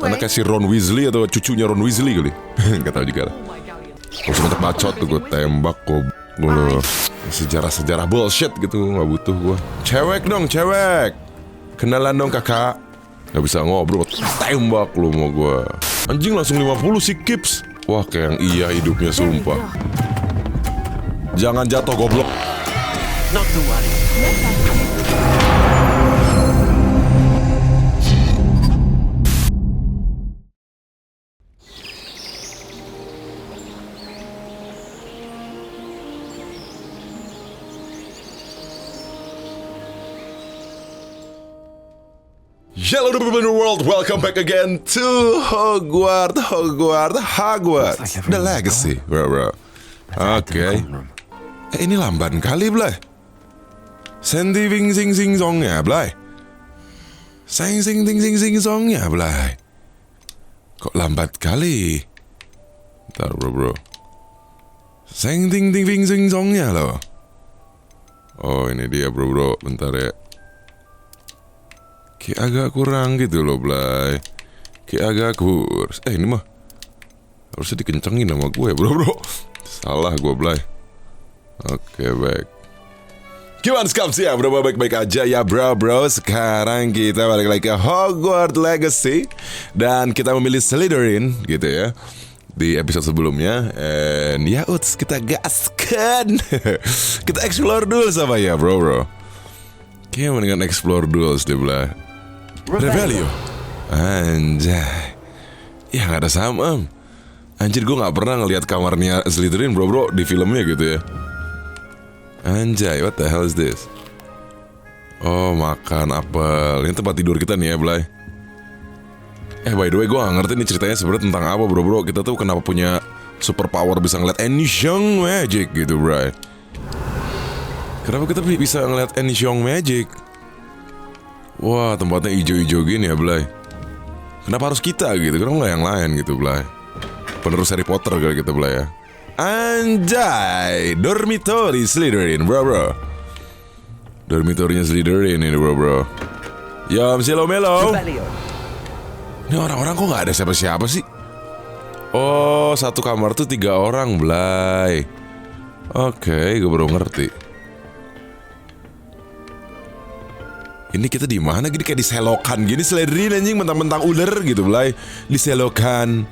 Karena kayak si Ron Weasley atau cucunya Ron Weasley kali. Gak tau juga lah. Kalau sementar bacot tuh gue tembak kok. Gue sejarah-sejarah bullshit gitu. Gak butuh gue. Cewek dong, cewek. Kenalan dong kakak. Gak bisa ngobrol, tembak lu mau gue. Anjing langsung 50 si Kips. Wah kayak yang iya hidupnya sumpah. Jangan jatuh goblok. Not to worry. Hello people in the world, welcome back again to Hogwarts, The Legacy, bro. Oke. Ini lamban kali, Blay. Sandy wing sing sing songnya, Blay. Sing sing ting sing sing songnya, Blay. Kok lambat kali? Bentar, bro. Sing ting ting wing sing songnya loh. Oh, ini dia, bro. Bentar ya. Kayak agak kurang gitu loh, Blay. Kayak agak kurs. Ini mah harusnya dikencengin sama gue, bro. Salah gue, Blay. Oke, baik. Gimana skams ya, bro? Baik-baik aja ya, bro. Sekarang kita balik lagi ke Hogwarts Legacy. Dan kita memilih Slytherin, gitu ya, di episode sebelumnya. And ya, kita gaskan. Kita explore dulu sama ya, bro. Kayaknya mendingan explore dulu deh, Blay. Revelio. Anjay. Ya gak ada sama. Anjir, gue gak pernah ngeliat kamarnya Slytherin, bro, di filmnya gitu ya. Anjay, what the hell is this? Oh, makan apel. Ini tempat tidur kita nih ya, Blay. By the way, gue gak ngerti nih ceritanya sebenarnya tentang apa, bro. Kita tuh kenapa punya super power bisa ngeliat Ancient Magic gitu, bro. Kenapa kita bisa ngeliat Ancient Magic? Wah, tempatnya hijau-hijau gini ya, Blay. Kenapa harus kita gitu? Kenapa nggak yang lain gitu, Blay? Penerus Harry Potter kali kita, Blay ya. Anjay, dormitory Slytherin, bro. Dormitorinya Slytherin ini, bro. Yom, silo melo. Ini orang-orang kok nggak ada siapa-siapa sih? Oh, satu kamar tuh 3 orang, Blay. Oke, gue baru ngerti. Ini kita di mana? Gini kayak diselokan gini, Slytherin anjing, mentang-mentang ular gitu, Blay. Diselokan.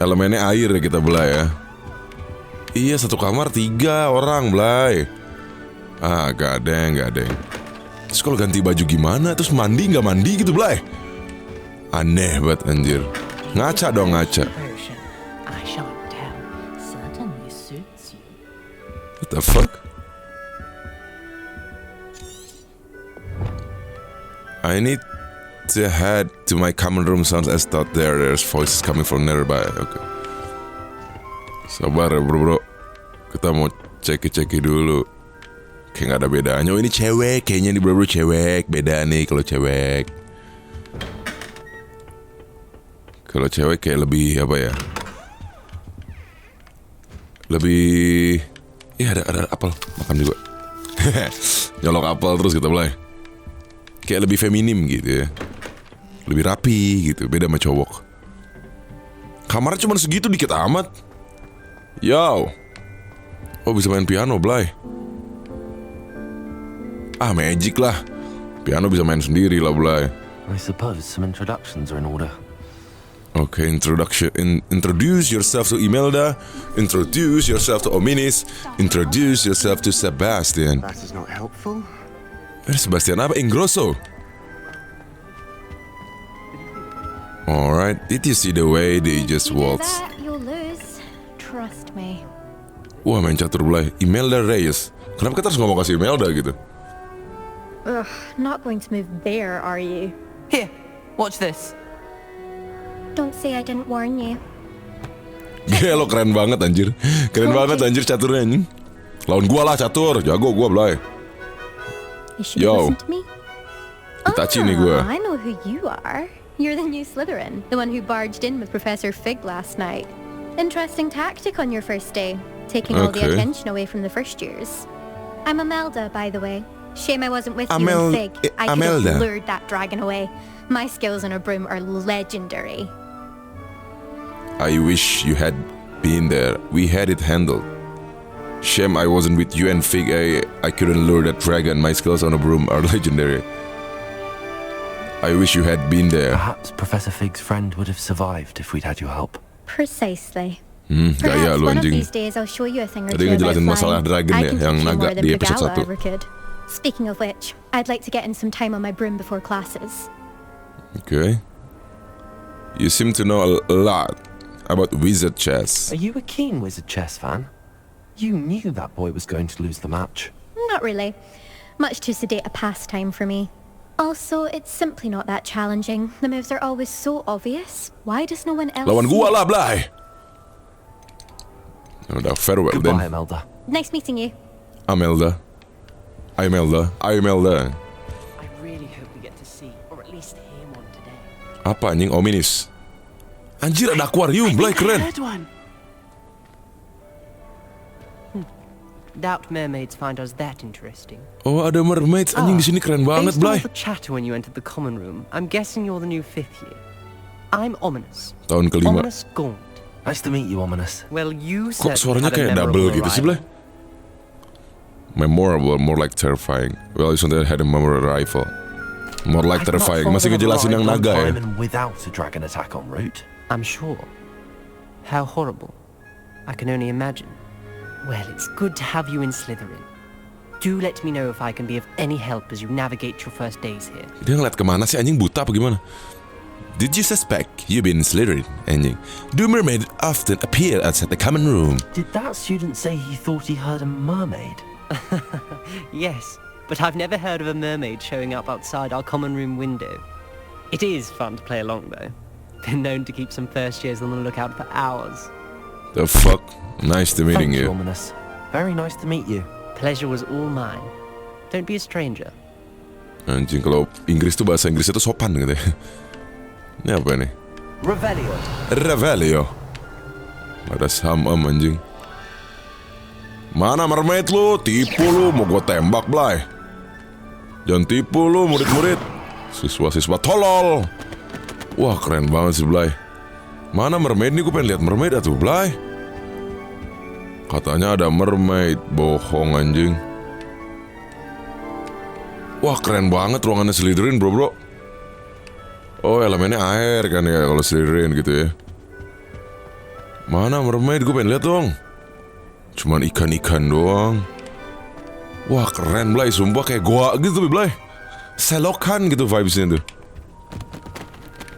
Elemennya air kita, Blay ya. Iya, satu kamar 3 orang, Blay. Gak ada. Terus kalau ganti baju gimana? Terus mandi nggak mandi gitu, Blay? Aneh banget anjir. Ngaca dong, ngaca. What the fuck? I need to head to my common room. Sounds as thought there's voices coming from nearby. Okay. Sabar ya, bro. Kita mau ceki dulu. Kayak gak ada bedanya. Oh, ini cewek. Kayaknya nih, bro, cewek. Beda nih kalau cewek. Kalau cewek kayak lebih apa ya? Lebih... Ya ada apel. Makan juga. Nyolok apel terus kita mulai. Kayak lebih feminim gitu ya. Lebih rapi gitu. Beda sama cowok. Kamarnya cuma segitu, dikit amat. Yo. Oh, bisa main piano, Blay. Magic lah. Piano bisa main sendiri lah, Blay. I suppose some introductions are in order. Okay, introduce yourself to Imelda. Introduce yourself to Ominis. Introduce yourself to Sebastian. That is not helpful. Sebastian apa? Ingrosso. Alright, did you see the way they just waltz? You'll lose. Trust me. Wah, main catur, Blay. Imelda Reyes. Kenapa kita harus ngomong kasih Imelda gitu? Ugh, not going to move there, are you? Here, watch this. Don't say I didn't warn you. Gila, lo keren banget anjir. Keren banget anjir caturnya anjing. Lawan gua lah catur, jago gua, Blay. You should Yo. listen to me. Itachi nih gua. I know who you are. You're the new Slytherin, the one who barged in with Professor Fig last night. Interesting tactic on your first day, taking all the Okay. attention away from the first years. I'm Imelda, by the way. Shame I wasn't with you Amel- in Fig. I could Imelda. have lured that dragon away. My skills on a broom are legendary. I wish you had been there. We had it handled. Shame I wasn't with you and Fig. I couldn't lure that dragon. My skills on a broom are legendary. I wish you had been there. Perhaps Professor Fig's friend would have survived if we'd had your help. Precisely. Gaya Perhaps lu one of anjing. these days I'll show you a thing or Tadi two about ngejelasin masalah flying. dragon I ya, can yang teach you naga more than di episode Fugawa 1. ever could. Speaking of which, I'd like to get in some time on my broom before classes. Okay. You seem to know a lot about wizard chess. Are you a keen Wizard chess fan? You knew that boy was going to lose the match. Not really. Much too sedate a pastime for me. Also, it's simply not that challenging. The moves are always so obvious. Why does no one else Lawan see gua it? lah, Blay. Udah, farewell Goodbye, then. Imelda. Nice meeting you. Imelda. Imelda. Imelda. I really hope we get to see, or at least hear one today. Apa anjing? Ominis. Anjir, ada akuarium, Blay, keren. one. Doubt mermaids find us that interesting. Oh, ada mermaids. Anjing di sini keren banget, Based on Blay. all the chatter when you entered the common room, I'm guessing you're the new 5th year. I'm Ominous. Tahun kelima. Ominous Gaunt. Nice to meet you, Ominous. Well, you Kok said suaranya kayak double gitu sih, Blay? Memorable, more like terrifying. Well, you had a memorable rifle. More like terrifying. Masih ngejelasin yang naga ya. Without a dragon attack en route. I'm sure. How horrible. I can only imagine. Well, it's good to have you in Slytherin. Do let me know if I can be of any help as you navigate your first days here. Dia ngeliat kemana sih, anjing buta apa gimana? Did you suspect you've been Slytherin, anjing? Do mermaids often appear outside the common room? Did that student say he thought he heard a mermaid? Yes, but I've never heard of a mermaid showing up outside our common room window. It is fun to play along, though. Been known to keep some first years on the lookout for hours. The fuck? Nice to meeting Thank you, you. Ominous. Very nice to meet you. Pleasure was all mine. Don't be a stranger. Anjing, kalau Inggris tuh bahasa Inggrisnya tuh sopan gitu ya. Ini apa nih? Revelio. Revelio. Ada sam-am anjing. Mana mermaid lu? Tipu lu, mau gua tembak, Blay. Jangan tipu lu, murid-murid. Siswa-siswa tolol. Wah, keren banget sih, Blay. Mana mermaid nih? Gue pengen lihat mermaid atuh, Blay. Katanya ada mermaid. Bohong, anjing. Wah, keren banget ruangannya Slytherin, bro. Oh, elemennya air kan ya kalau Slytherin gitu ya. Mana mermaid? Gue pengen lihat dong. Cuman ikan-ikan doang. Wah, keren, Blay. Sumpah kayak goa gitu, Blay. Selokan gitu vibesnya tuh.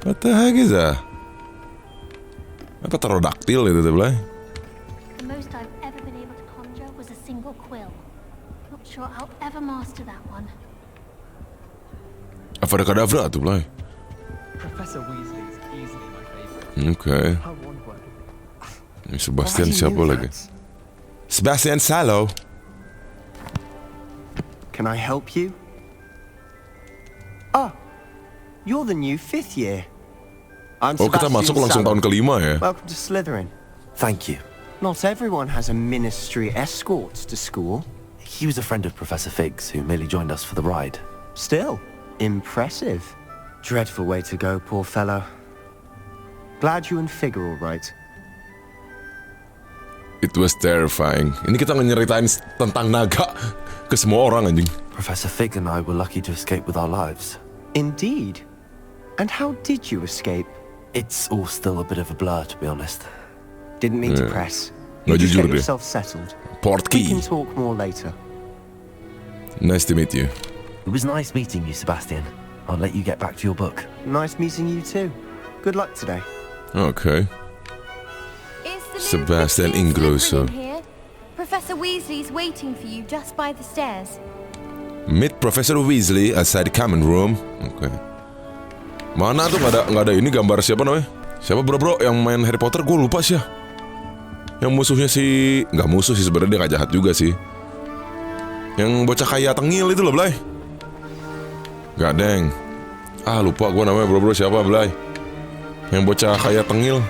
What the heck is that? Apa pterodactyl itu tuh, Blay? The most I've ever been able to conjure was a single quill. Not sure I'll ever master that one. Abracadabra tuh, Blay. Professor Weasley is easily my favorite. Oke. Ini Sebastian siapa lagi? Sebastian Sallow. Can I help you? Ah, you're the new 5th year. I'm Oh, kita Sebastian masuk langsung Sallow. tahun kelima ya. Welcome to Slytherin. Thank you. Not everyone has a ministry escort to school. He was a friend of Professor Fig's who merely joined us for the ride. Still, impressive. Dreadful way to go, poor fellow. Glad you and Fig are all right. It was terrifying. Ini kita nyeritain tentang naga ke semua orang, anjing. Professor Fig and I were lucky to escape with our lives. Indeed. And how did you escape? It's all still a bit of a blur, to be honest. Didn't mean to Yeah. press. No, You just jujur get deh. yourself settled. Port We key. can talk more later. Nice to meet you. It was nice meeting you, Sebastian. I'll let you get back to your book. Nice meeting you too. Good luck today. Okay. Sebastian Ingrosso. Professor Weasley's waiting for you just by the stairs. Meet Professor Weasley outside the common room. Oke. Mana tuh nggak ada ini gambar siapa namanya? Siapa bro yang main Harry Potter? Gue lupa sih ya. Yang musuhnya sih nggak musuh sih sebenarnya, dia nggak jahat juga sih. Yang bocah kaya tengil itu loh, Blay. Gadeng. Ah, lupa gue namanya bro siapa, Blay. Yang bocah kaya tengil.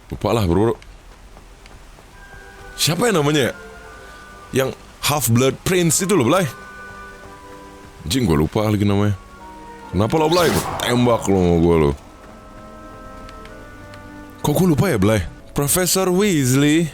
Lupa lah bro. Siapa yang namanya ya? Yang Half-Blood Prince itu loh, Blay. Anjing, gue lupa lagi namanya. Kenapa lo, Blay? Tembak lo sama gue lo. Kok gue lupa ya, Blay? Profesor Weasley.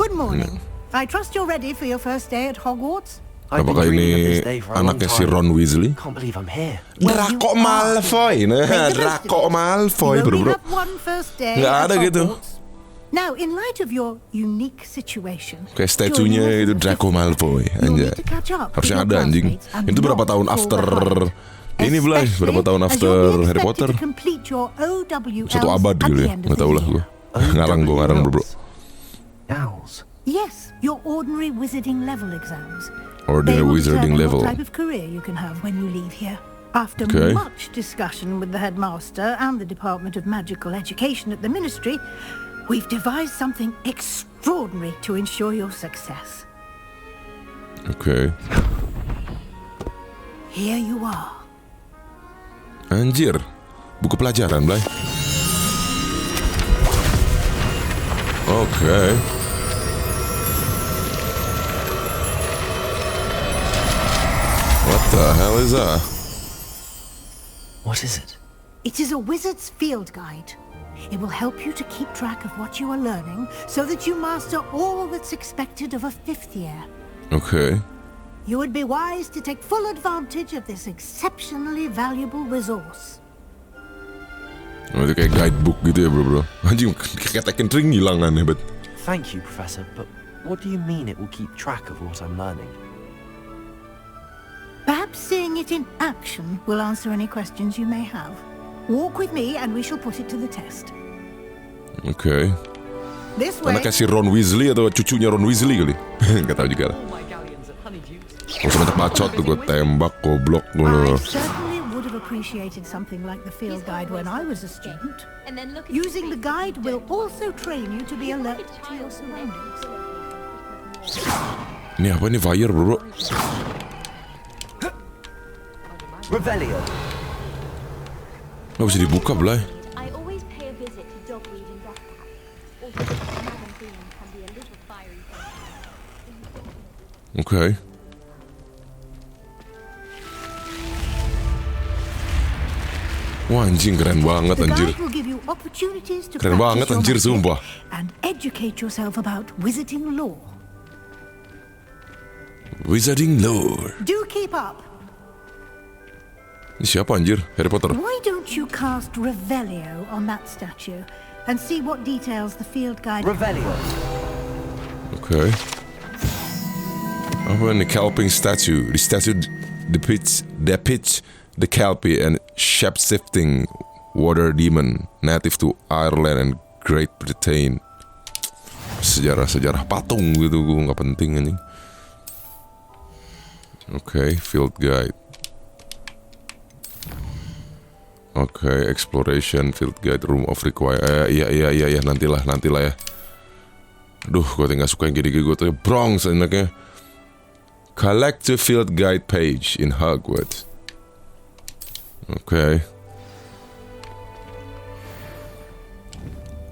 Good morning. I trust you're ready for your first day at Hogwarts. I've been Apakah dreaming of ini this day for a long anaknya si time. Ron Weasley? Can't believe I'm here. Draco Malfoy. Nah, Draco Malfoy, You only bro. have one first day Nggak at ada gitu. Hogwarts. Now, in light of your unique situation, Kayak statunya joining us itu as a Draco fifth year, Malfoy, you'll anjay. need to catch up with Harusnya your ada anjing. classmates and Itu berapa not tahun fall after behind. ini, Blay? Berapa tahun Especially after as you'll be Harry expected Potter? to complete your OWLs Satu abad at gitu the ya? end of Nggak the tahu lah year. gue. Ngarang bro. Owls. Yes, your ordinary wizarding level exams. Ordinary They will wizarding determine level. what type of career you can have when you leave here. After Okay. much discussion with the headmaster and the Department of Magical Education at the Ministry, we've devised something extraordinary to ensure your success. Oke. Here you are. Anjir. Buku pelajaran, Blay. Oke. What the hell is that? What is it? It is a wizard's field guide. It will help you to keep track of what you are learning so that you master all that's expected of a fifth year. Oke. You would be wise to take full advantage of this exceptionally valuable resource. Itu kayak guidebook gitu ya, bro. Anjing, kayak Tekken Ring hilang aneh bet. Thank you, Professor, but what do you mean it will keep track of what I'm learning? Perhaps seeing it in action will answer any questions you may have. Walk with me and we shall put it to the test. Oke. This way. Anaknya si Ron Weasley atau cucunya Ron Weasley kali? Gak tahu juga lah. Langsung mantap bacot tuh gue tembak, goblok gue I loh. certainly would have appreciated something like the field guide when I was a student. And then look at Using the guide will also train you to be alert to your surroundings. Ini apa nih, fire bro? Revelio. Gak bisa dibuka, Blay. I always pay a visit to Dogweed and Deathpack. Also, Madam Bean can be a little fiery sometimes. Oke. Wah anjing, keren banget The anjir. guide will give you opportunities to Keren banget, practice your anjir, magic sumpah. and educate yourself about wizarding lore. Wizarding lore. Do keep up. Ini siapa anjir? Harry Potter. Why don't you cast Revelio on that statue and see what details the field guide Revelio. Oke. Apa ini? Kelping statue. The statue depicts the Kelpie and shape-shifting water demon native to Ireland and Great Britain. Sejarah patung gitu, gue nggak penting anjing. Oke, field guide. Oke, exploration field guide room of require. Iya, nantilah ya. Aduh, gue nggak suka yang gini-gini, gue tuh Bronx enaknya. Collect the field guide page in Hogwarts. Oke.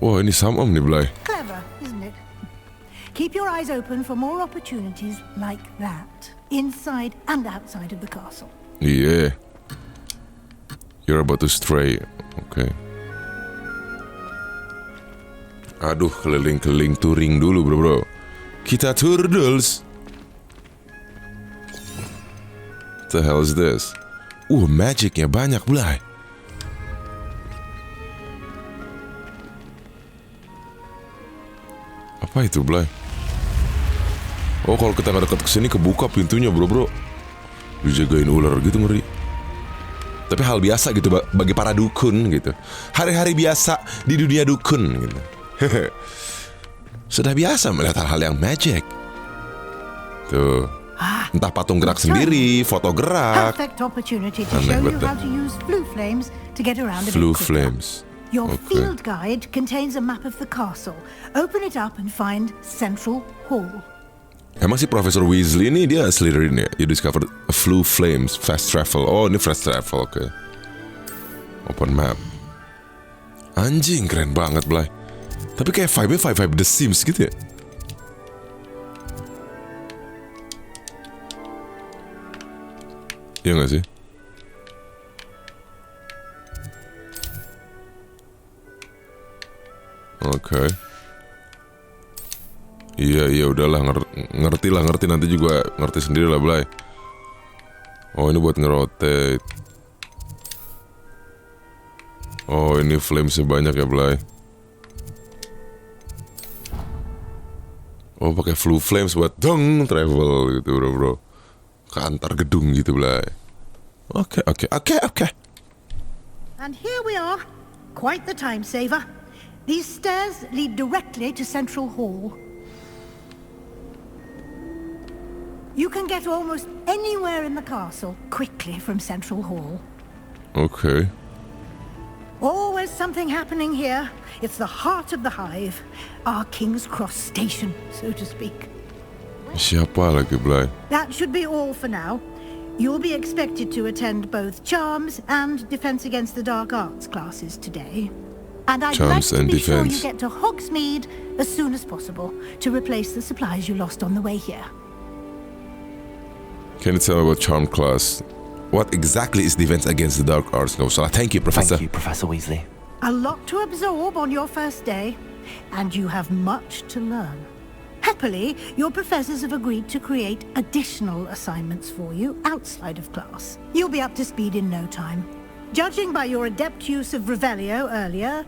Wah, ini summon nih, Blay. Clever, isn't it? Keep your eyes open for more opportunities like that, inside and outside of the castle. Iya. You're about to stray. Oke. Aduh, keliling-keliling touring dulu, bro. Kita turtles. What the hell is this? Magicnya banyak, Blay. Apa itu, Blay? Oh, kalau kita nggak dekat kesini kebuka pintunya, bro. Dijagain ular gitu, ngeri. Tapi hal biasa gitu bagi para dukun gitu. Hari-hari biasa di dunia dukun gitu. Sudah biasa melihat hal-hal yang magic. Tuh. Entah patung gerak sendiri, foto gerak. Perfect opportunity to Aneh show you betul. how to use flue flames to get around a Flue bit quicker. flames. Your Okay. field guide contains a map of the castle. Open it up and find Central Hall. Emang si Profesor Weasley ini dia Slytherin ya? You discovered a flue flames, fast travel. Oh, ini fast travel, oke. Open map. Anjing, keren banget, Blay. Tapi kayak vibe-nya vibe The Sims gitu ya. Iya nggak sih? Oke. Iya udahlah ngerti nanti juga ngerti sendiri lah Blay. Oh ini buat ngerotate. Oh ini flamesnya banyak ya Blay. Oh pakai flu flames buat dong travel gitu bro. Ke antar gedung gitu Blay. Oke. And here we are. Quite the time saver. These stairs lead directly to Central Hall. You can get almost anywhere in the castle quickly from Central Hall. Okay. Always something happening here. It's the heart of the hive. Our King's Cross station, so to speak. Siapa lagi Blay? That should be all for now. You'll be expected to attend both Charms and Defense Against the Dark Arts classes today. And I'd Charms like to and be sure Defense. you get to Hogsmeade as soon as possible to replace the supplies you lost on the way here. Can you tell me about Charm class? What exactly is Defense Against the Dark Arts? No, so thank you, Professor. Thank you, Professor Weasley. A lot to absorb on your first day, and you have much to learn. Happily, your professors have agreed to create additional assignments for you outside of class. You'll be up to speed in no time. Judging by your adept use of Revelio earlier,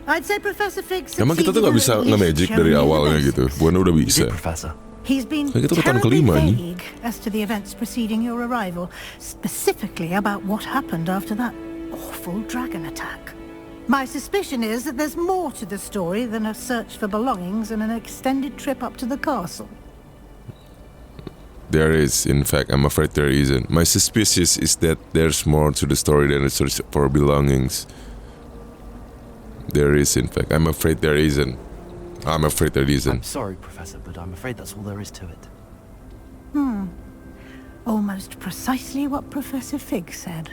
I'd say Professor Fig Emang kita tuh nggak bisa nge-magic dari awalnya gitu? Bukan udah You bisa. did, Professor. He's been Kan kita udah tahun terribly kelima nih. vague as to the events preceding your arrival, specifically about what happened after that awful dragon attack. My suspicion is that there's more to the story than a search for belongings and an extended trip up to the castle. There is, in fact, I'm afraid there isn't. My suspicion is that there's more to the story than a search for belongings. There is, in fact. I'm afraid there isn't. I'm afraid there I'm isn't. sorry, Professor, but I'm afraid that's all there is to it. Almost precisely what Professor Fig said.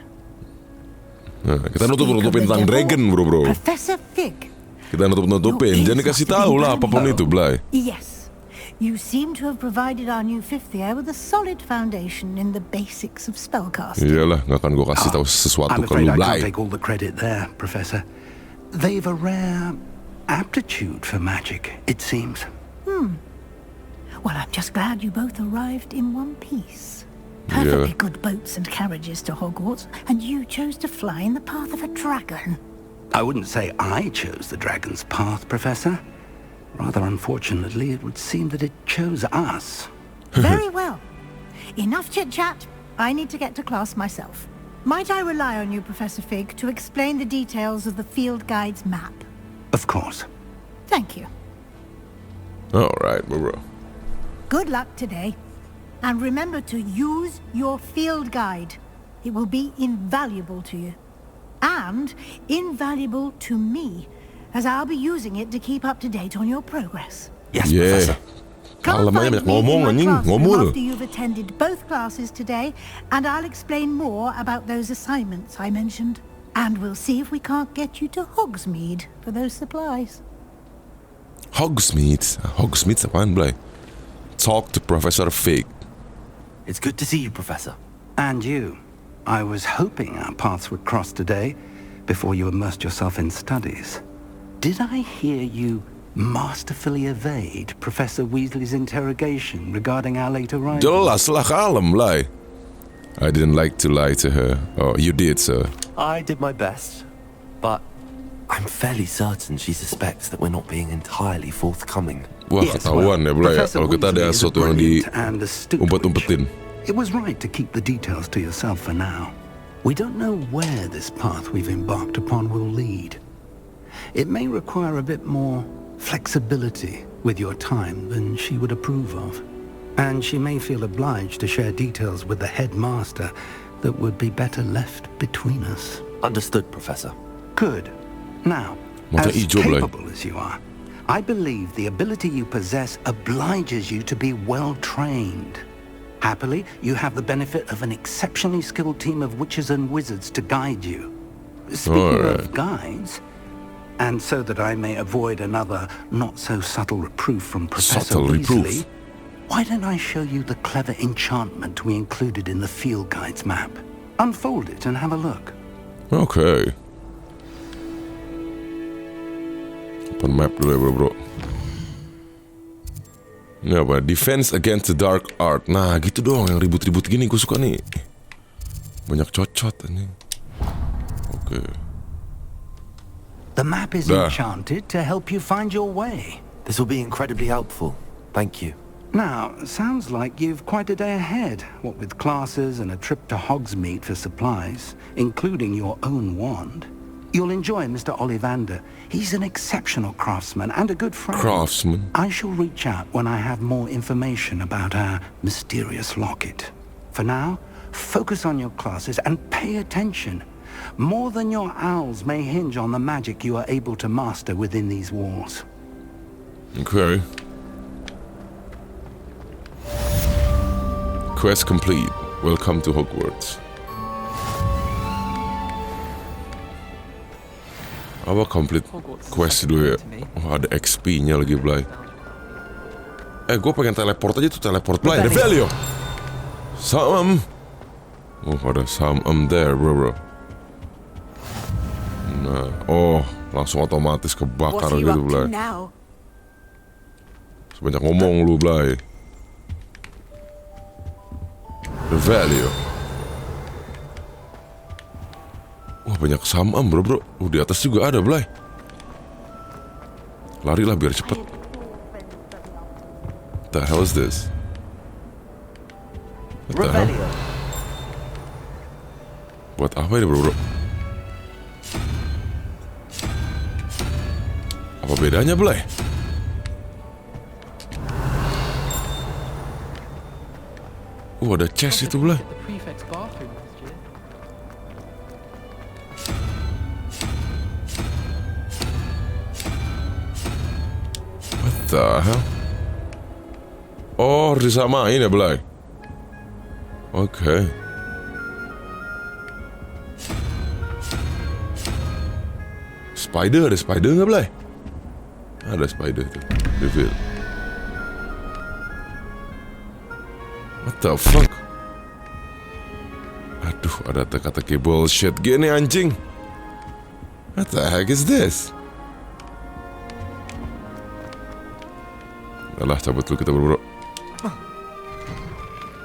Nah, kita nutupin Speak of the tentang devil, dragon, bro. Professor Fig. Kita nutupin. Jangan dikasih tahu lah apapun itu, Blay. Yes. You seem to have provided our new fifth year with a solid foundation in the basics of spellcasting. Iyalah, nggak akan gue kasih tahu sesuatu I'm ke afraid lu, I can't Blay. take all the credit there, Professor. They've a rare aptitude for magic, it seems. Well, I'm just glad you both arrived in one piece. Yeah. Perfectly good boats and carriages to Hogwarts, and you chose to fly in the path of a dragon. I wouldn't say I chose the dragon's path, Professor. Rather unfortunately, it would seem that it chose us. Very well. Enough chit-chat. I need to get to class myself. Might I rely on you, Professor Fig, to explain the details of the field guide's map? Of course. Thank you. Alright, bro. Good luck today. And remember to use your field guide. It will be invaluable to you. And invaluable to me, as I'll be using it to keep up to date on your progress. Yes, Yeah. Professor. Come Alam aja find banyak me ngomong, in my anjing. classroom Ngomul. after you've attended both classes today, and I'll explain more about those assignments I mentioned. And we'll see if we can't get you to Hogsmeade for those supplies. Hogsmeade. Hogsmeade apaan, Blay? Talk to Professor Fig. It's good to see you, Professor. And you. I was hoping our paths would cross today before you immersed yourself in studies. Did I hear you masterfully evade Professor Weasley's interrogation regarding our late arrival? Jelas lah kalem, Blay. I didn't like to lie to her. Oh, you did, sir. I did my best, but I'm fairly certain she suspects that we're not being entirely forthcoming. Wah, Yes, ketahuan ya, Blay. Professor Kalau kita ada Weasley is a sesuatu yang brilliant and astute witch. umpet-umpetin. It was right to keep the details to yourself for now. We don't know where this path we've embarked upon will lead. It may require a bit more flexibility with your time than she would approve of. And she may feel obliged to share details with the headmaster that would be better left between us. Understood, Professor. Good. Now, Mata as hijau, Blay. capable as you are, I believe the ability you possess obliges you to be well-trained. Happily, you have the benefit of an exceptionally skilled team of witches and wizards to guide you. Speaking Alright. of guides, and so that I may avoid another not-so-subtle reproof from Professor Subtle reproof. Weasley, Why don't I show you the clever enchantment we included in the field guide's map? Unfold it and have a look. Oke. Open map dulu ya bro. Ini apa? Defense against the dark art. Nah gitu dong, yang ribut-ribut gini gue suka nih. Banyak cocot ini. Oke. The map is enchanted to help you find your way. This will be incredibly helpful. Thank you. Now, sounds like you've quite a day ahead, what with classes and a trip to Hogsmeade for supplies, including your own wand. You'll enjoy Mr. Ollivander. He's an exceptional craftsman and a good friend. Craftsman. I shall reach out when I have more information about our mysterious locket. For now, focus on your classes and pay attention. More than your owls may hinge on the magic you are able to master within these walls. Okay. Quest complete. Welcome to Hogwarts. Apa complete quest dulu ya? Oh ada XP-nya lagi Blay. Gue pengen teleport aja tuh, teleport Blay. Revelio. Summon. Oh ada summon there bro. Nah, oh langsung otomatis kebakar gitu Blay. Sebanyak ngomong lu Blay. Revelio. Wah banyak summon bro. Di atas juga ada Blay. Lari lah biar cepet. What the hell is this? What the hell? Buat apa ini bro? Apa bedanya Blay? Ada chest itu Blay. What the hell? Oh harus disamain ya Blay. Oke. Spider, ada spider nggak Blay? Ada spider tuh. Reveal. What the fuck? Aduh, ada teka-teki bullshit gini anjing. What the heck is this? Alah, cabut dulu kita bro.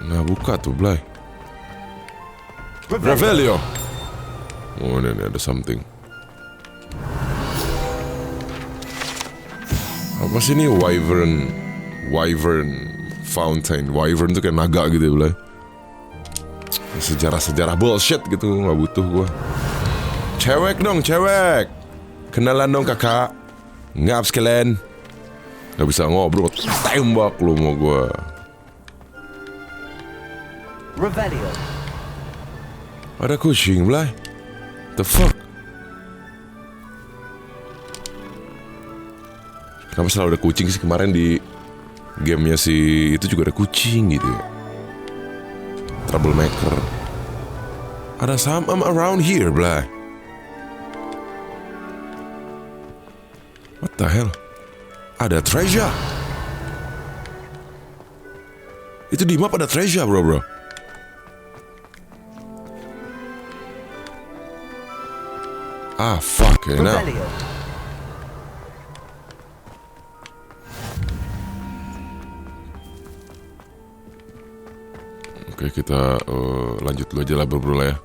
Nah, buka tuh, Blay. Revelio. Oh, ini ada something. Apa sih ini Wyvern Fountain. Wyvern tuh kayak naga gitu ya Blay. Sejarah-sejarah bullshit gitu, gak butuh gua. Cewek dong, cewek. Kenalan dong kakak. Ngap sekalian. Gak bisa ngobrol, tembak lu mau gua. Revelio. Ada kucing Blay. The fuck? Kenapa selalu ada kucing sih? Kemarin di gamenya si itu juga ada kucing gitu ya. Troublemaker. Ada some around here, Blay. What the hell? Ada treasure. Itu di map ada treasure, bro. Ah, fuck ya, now. Oke, kita lanjut dulu aja lah bro lah ya.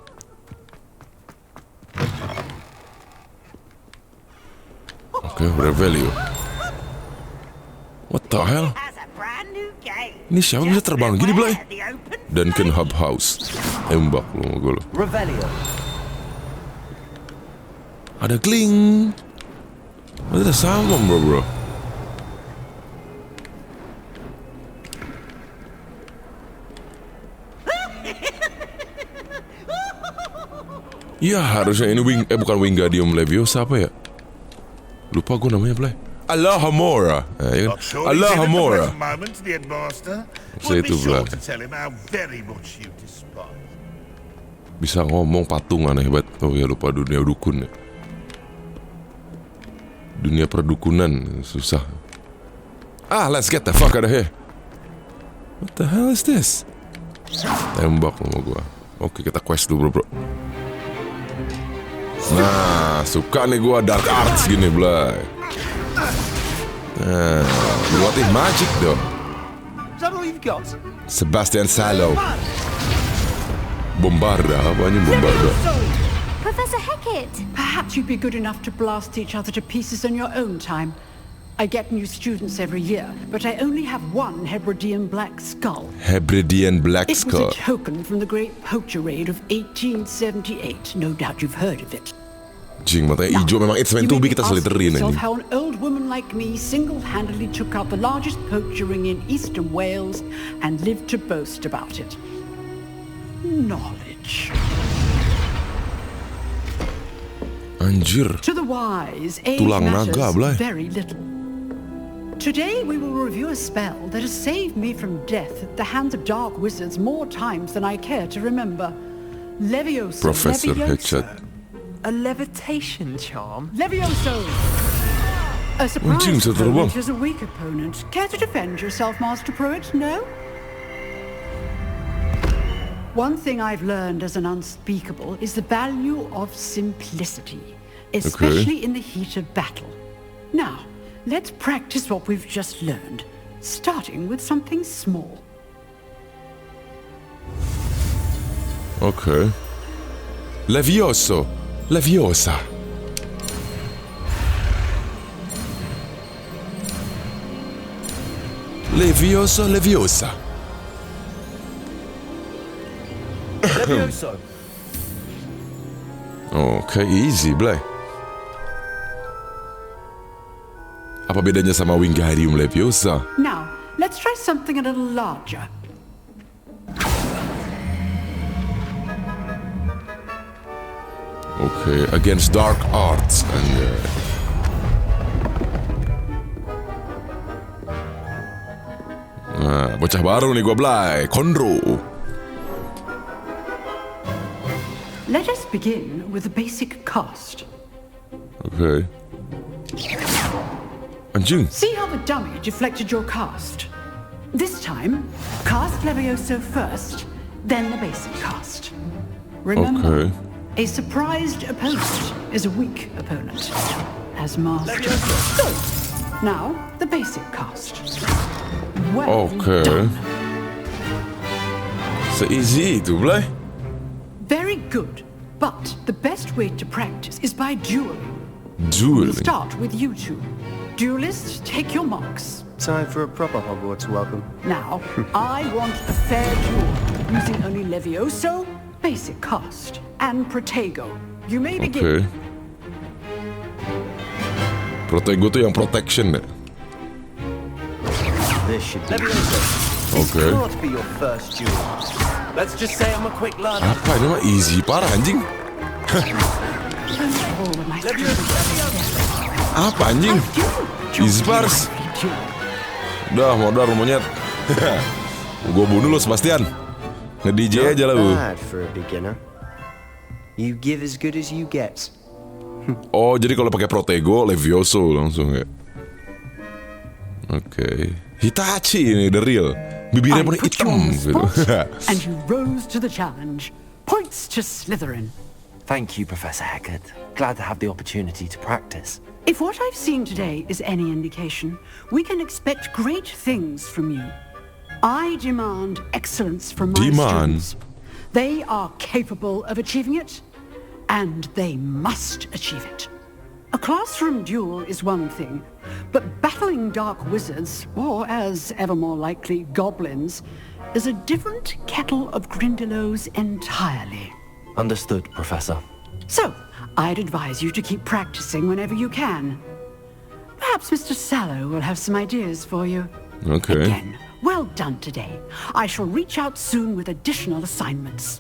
Oke, Revelio. What the hell? Ini siapa bisa terbang gini, Blay? Duncan Hub House. Tembak lu sama gue lo. Revelio. Ada kling. Ada sama bro. Ya harusnya ini bukan Wingardium Leviosa apa ya? Lupa gue namanya Blay. Alohomora. Ya kan? Alohomora. Saya itu Blay. Bisa ngomong patungan hebat. Oh ya lupa dunia dukun ya. Dunia perdukunan susah. Let's get the fuck out of here. What the hell is this? Tembak sama gua. Oke, kita quest dulu bro. Nah, suka nih gua dark arts gini, Blay. Nah, berlatih magic dong. Is that all you've got? Sebastian Sallow. Bombarda, apanya Bombarda? Professor Hecat! Perhaps you'd be good enough to blast each other to pieces in your own time. I get new students every year, but I only have one Hebridean Black Skull. Hebridean Black It Skull. was a token from the Great Poacher Raid of 1878. No doubt you've heard of it. Jing, matanya hijau memang it's meant to be, kita seliterin yourself anjing. how an old woman like me single-handedly took out the largest poacher ring in eastern Wales and lived to boast about it. Knowledge. Anjir. To the wise, age Tulang matters naga, Blay. very little. Today we will review a spell that has saved me from death at the hands of dark wizards more times than I care to remember. Levioso. Professor Levioso. Hecat. A levitation charm? Levioso! A surprise Anjing, saya terbang. opponent is a weak opponent. Care to defend yourself, Master Pruitt? No? One thing I've learned as an unspeakable is the value of simplicity, especially in the heat of battle. Now, let's practice what we've just learned, starting with something small. Okay. Levioso. Leviosa. Levioso, Leviosa. Levioso. Oke, easy, Blay. Apa bedanya sama Wingardium Leviosa? Now, let's try something a little larger. Oke, against dark arts. Nah, bocah baru nih gua, Blay. Konro. Let us begin with the basic cast. Oke. Anjing. See how the dummy deflected your cast? This time, cast Levioso first, then the basic cast. Remember, Okay. a surprised opponent is a weak opponent. As master. Good. Now, the basic cast. Well Oke. done. Se-easy itu, Blay. Very good. But the best way to practice is by dueling. We'll Dueling. start with you two. Duelists, take your marks. Time for a proper Hogwarts welcome. Now, I want a fair duel, using only Levioso, basic cast, and Protego. You may begin. Oke. Protego tuh yang protection deh. This should be Levioso. Okay. This can't be your first duel. Let's just say I'm a quick learner. Apa ini mah easy parah anjing. Oh, my Apa anjing? Isbars. Udah modal monyet. Gue bunuh lo Sebastian. Nge-DJ aja lah lu. Bad for a beginner. You give as good as you get. Oh, jadi kalau pakai Protego, Levioso langsung ya. Oke. Hitachi ini the real. Bibirnya I pun put you hitam on the gitu. spot, and you rose to the challenge. Points to Slytherin. Thank you, Professor Hecat. Glad to have the opportunity to practice. If what I've seen today is any indication, we can expect great things from you. I demand excellence from my students. They are capable of achieving it, and they must achieve it. A classroom duel is one thing, but battling dark wizards, or as ever more likely, goblins, is a different kettle of Grindylows entirely. Understood, Professor. So, I'd advise you to keep practicing whenever you can. Perhaps Mr. Sallow will have some ideas for you. Oke. Again, well done today. I shall reach out soon with additional assignments.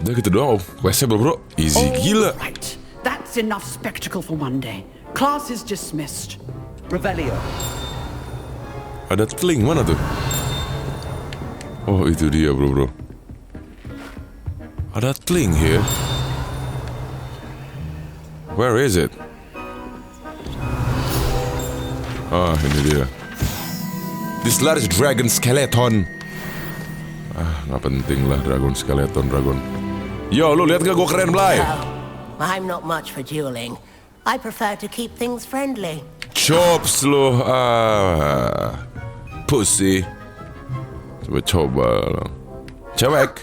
Udah gitu doang. Questnya bro, easy gila. All right. That's enough spectacle for one day. Class is dismissed. Revelio. Ada teling mana tuh? Oh itu dia bro. Ada teling here. Where is it? Ah, ini dia. This large dragon skeleton Nggak penting lah Dragon Skeleton Dragon. Yo, lu lihat gak gue keren, Blay? I'm not much for dueling. I prefer to keep things friendly. Chops lu, pussy. Coba lo. Cewek.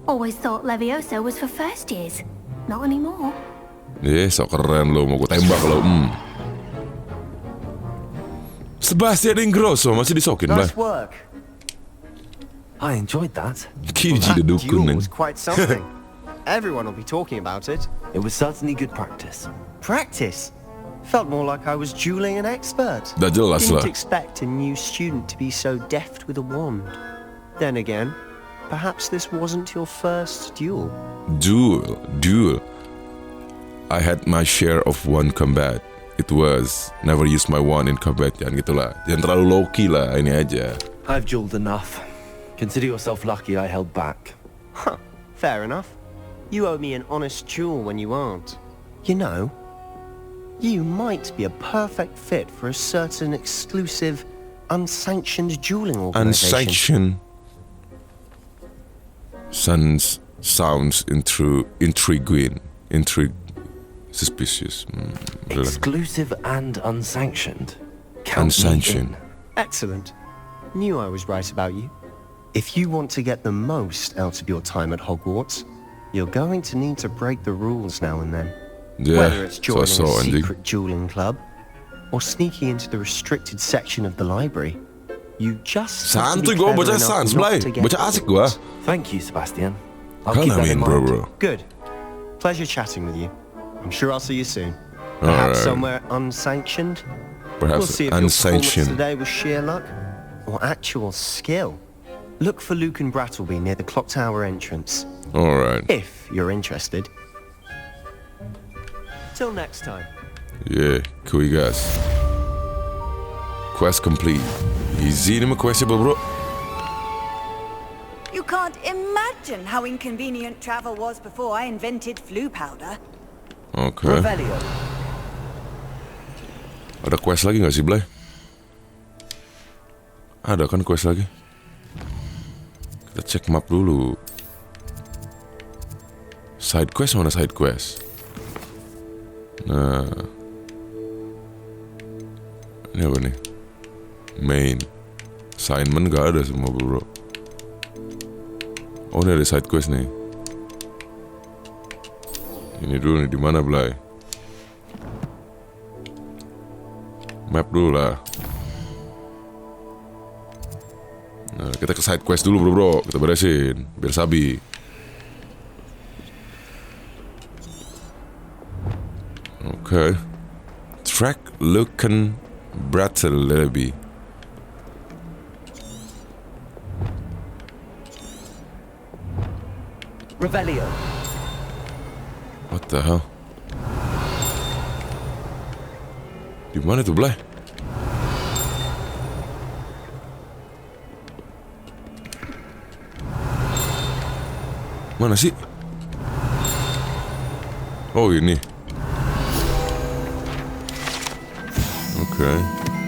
Always thought Levioso was for first years. Not anymore. So keren lo, mau gue tembak lo. Sebastian Ingrosso masih disokin, Blay. Nice work. I enjoyed that. Kiji the Duel dukun. was quite something. Everyone will be talking about it. It was certainly good practice. Practice? Felt more like I was dueling an expert. Dah jelas lah. Didn't expect a new student to be so deft with a wand. Then again, perhaps this wasn't your first duel. Duel. I had my share of wand combat. It was never use my wand in combat. Jangan gitulah. Jangan terlalu low key lah, ini aja. I've dueled enough. Consider yourself lucky I held back. Huh, fair enough. You owe me an honest duel when you aren't. You know, you might be a perfect fit for a certain exclusive, unsanctioned dueling organization. Unsanctioned sounds intriguing. Suspicious. Exclusive and unsanctioned. Count Unsanctioned. me in. Excellent. Knew I was right about you. If you want to get the most out of your time at Hogwarts, you're going to need to break the rules now and then. Yeah, Whether it's joining so a anjing. secret dueling club or sneaking into the restricted section of the library, you just have to Santuy be gue clever baca enough sans, not Blay. to get Baca asik gue. Thank you, Sebastian. I'll Kan keep that in mind. bro. Good. Pleasure chatting with you. I'm sure I'll see you soon. Perhaps Alright. somewhere unsanctioned. We'll Perhaps see if your performance unsanctioned. today was sheer luck or actual skill. Look for Lucan Brattleby near the clock tower entrance, Alright. if you're interested. Till next time. Yeah, cool guys. Quest complete. Easy ini mah questnya bro. You can't imagine how inconvenient travel was before I invented flu powder. Oke. Revelio. Ada quest lagi nggak sih, Blay? Ada kan quest lagi? Kita cek map dulu. Side quest mana side quest? Nah, ini apa nih? Main. Assignment gak ada semua bro. Oh ini ada side quest nih. Ini dulu nih, di mana Blay? Map dulu lah. Nah, kita ke side quest dulu bro. Kita beresin biar sabi. Oke. Track Lucan Brattleby. Revelio. What the hell? Di mana tuh, Blay? Mana sih? Oh, ini. Okay.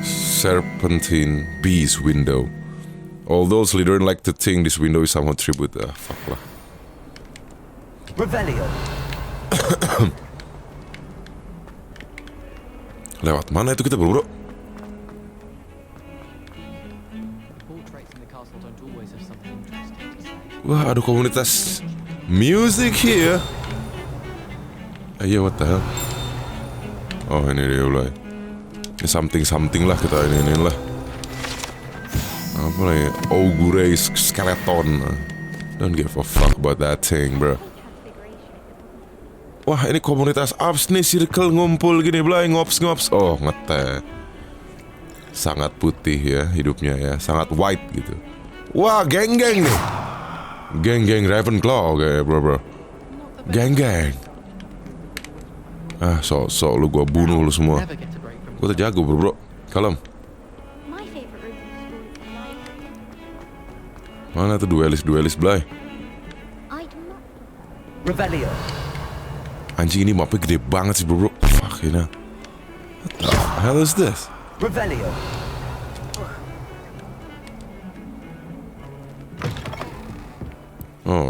Serpentine Beast window. Although Slytherin like to think this window is somewhat tribute. Fuck lah. Revelio. Lewat mana itu kita bro? Wah, ada komunitas music here. Iya, what the hell? Oh, ini dia mulai. Ini something lah kita ini lah. Apa nih? Augure skeleton. Don't give a fuck about that thing, bro. Wah, ini komunitas apps nih, circle ngumpul gini, Blay, ngops. Oh, ngeteh. Sangat putih ya hidupnya ya, sangat white gitu. Wah, geng-geng nih. Geng-geng Ravenclaw kayak bro. Geng-geng. Ah, sok lu gua bunuh lu semua. Gua tuh jago bro. Kalem. My favorite room in school is the library. Mana tuh duelis Blay? I do not. Revelio. Anjing, ini mapnya gede banget sih bro. Fuck you know. What the hell is this?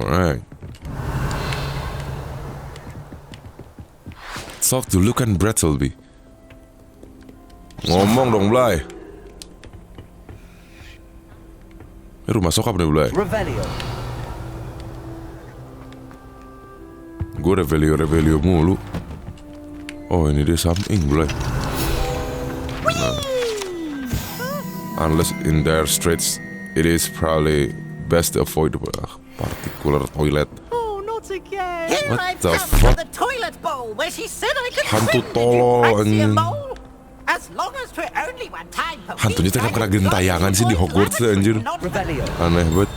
Alright. Talk to Lucan Brattleby. Ngomong dong, Blay. Ini rumah sokap nih, Blay. Revelio. Gue Revelio mulu. Oh, ini dia something, Blay. Nah. Unless in dire straits, it is probably best to avoid the particular toilet. Oh, not again. What the fuck? The toilet bowl where she said I could Hantu swim. tolol Fancy a anjing. mole? As long as we're only one time per Hantunya week, tengah I kena can gentayangan go sih di to Hogwarts the anjir. not Revelio. Aneh banget.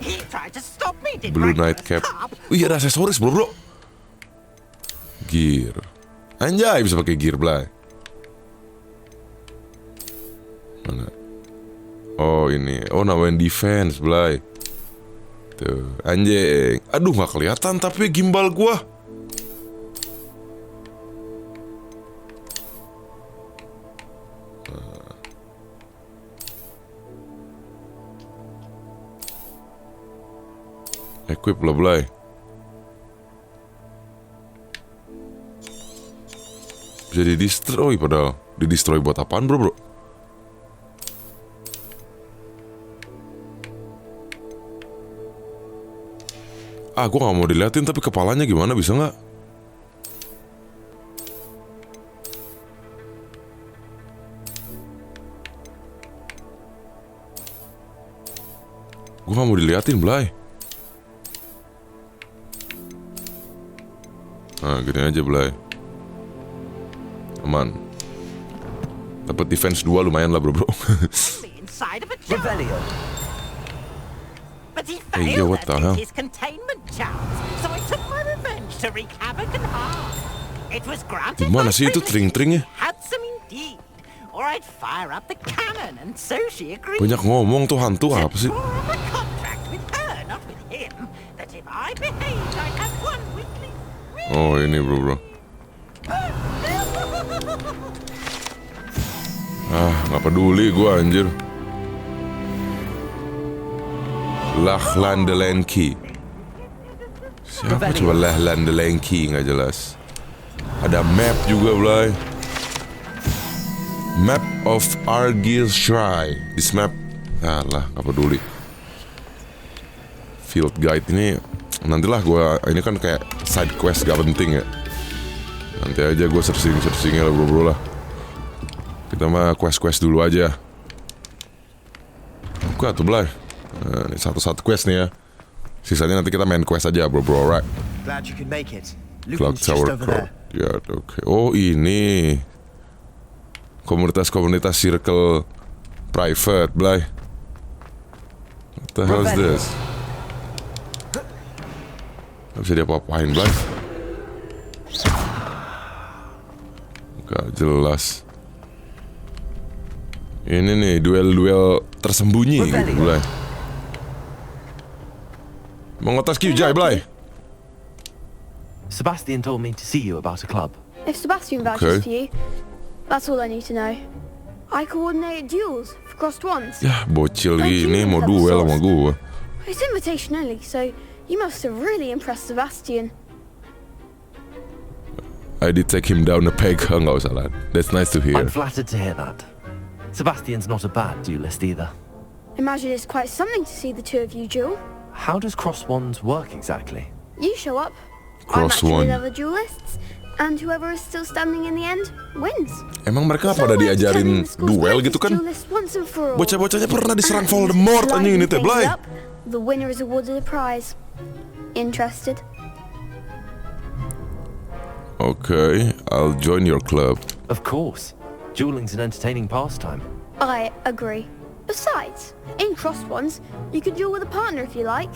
He tried to stop me, did Blue Regulus Nightcap. Carp. Wih, ada aksesoris, bro. Gear. Anjay, bisa pakai gear, Blay. Mana? Oh, ini. Oh, namanya defense, Blay. Tuh, anjing. Aduh, nggak kelihatan tapi gimbal gua. Equip lah, Blay. Bisa di-destroy padahal. Di-destroy buat apaan, bro? Ah, gue gak mau diliatin, tapi kepalanya gimana, bisa gak? Gue gak mau diliatin, Blay. Nah, gini aja, Blay. Aman. Dapat defense 2 lumayan lah, bro. Inside of a jar. Revelio. But he Hey, yo, failed what the at hell? his containment charms, so I took my revenge to wreak havoc and harm. It was granted Gimana by sih itu privilege. tring-tringnya? Handsome indeed. Or I'd fire up the cannon, and so she agreed. Banyak ngomong tuh hantu apa sih? Draw up a contract with her, not with him, that if I behaved, I'd have one weekly. Oh, ini, bro. Ah, nggak peduli gue, anjir. Lachlandelenki. Siapa coba Lachlandelenki, nggak jelas. Ada map juga, Blay. Map of Argyllshire. This map, alah, nggak peduli. Field guide ini nantilah gue, ini kan kayak side quest gak penting ya. Nanti aja gue searchingnya lah, bro lah. Kita mah quest dulu aja. Oke tuh, Blay. Nah, ini satu quest nih ya. Sisanya nanti kita main quest aja, bro. Alright. Glad you could make it. Clock Lucan's just Tower over Court. there. Ya, oke. Oh, ini komunitas circle private, Blay. What the hell is this? Gak bisa diapa-apain, Blay. Gak jelas. Ini nih duel tersembunyi gitu, Blay. Mau ngetes Kyujai, Blay. Sebastian told me to see you about a club. If Sebastian vouches for you, that's all I need to know. I coordinate duels for crossed ones. Ya, bocil gini mau duel sama gue. It's invitation only, so you must have really impressed Sebastian. I did take him down a peg. Nggak usah lah. That's nice to hear. I'm flattered to hear that. Sebastian's not a bad duelist either. Imagine it's quite something to see the two of you duel. How does cross wands work exactly? You show up, I Cross match you with wand. other duelists, and whoever is still standing in the end wins. Emang mereka So pada we're diajarin turning the school's duel greatest gitu kan? duelist once and for all. Bocah-bocahnya pernah diserang And Voldemort to anjing ini liven teh, things Blay. up, the winner is awarded a prize. Interested? Okay, I'll join your club. Of course. Dueling's an entertaining pastime. I agree. Besides, in cross ones, you can duel with a partner if you like.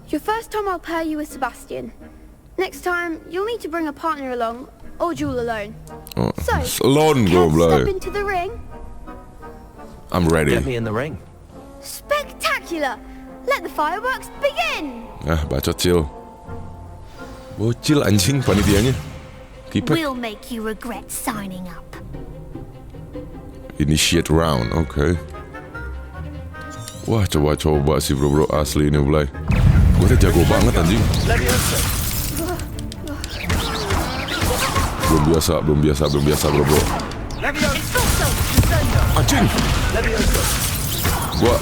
Your first time I'll pair you with Sebastian. Next time, you'll need to bring a partner along, or duel alone. Oh, So, alone care go, to step Blay. into the ring? I'm ready. Get me in the ring. Spectacular! Let the fireworks begin! Ah, bacot chill. Bocil anjing panitianya. Kipek. We'll make you regret signing up. Initiate round, oke. Wah, coba-coba sih bro asli ini, Blay. Gue tuh jago banget anjing. Belum biasa bro. Anjing. Gue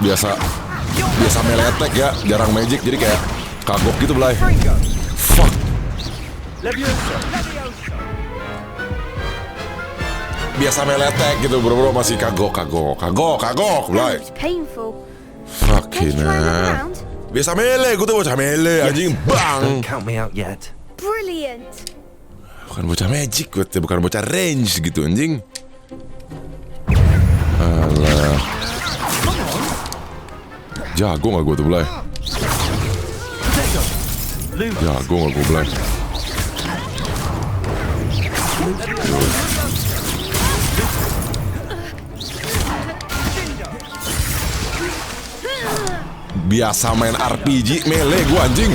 biasa melee attack ya, jarang magic jadi kayak kagok gitu Blay. Fuck. Biasa melee attack gitu bro, masih kagok Blay. Painful. Fucking hell. Biasa melee, gue tuh bocah melee anjing, bang. Don't count me out yet. Brilliant. Bukan bocah magic, gue tuh bukan bocah range gitu anjing. Alah. Jago gak gue tuh Blay? Jago gak gue Blay? Biasa main RPG melee gue anjing.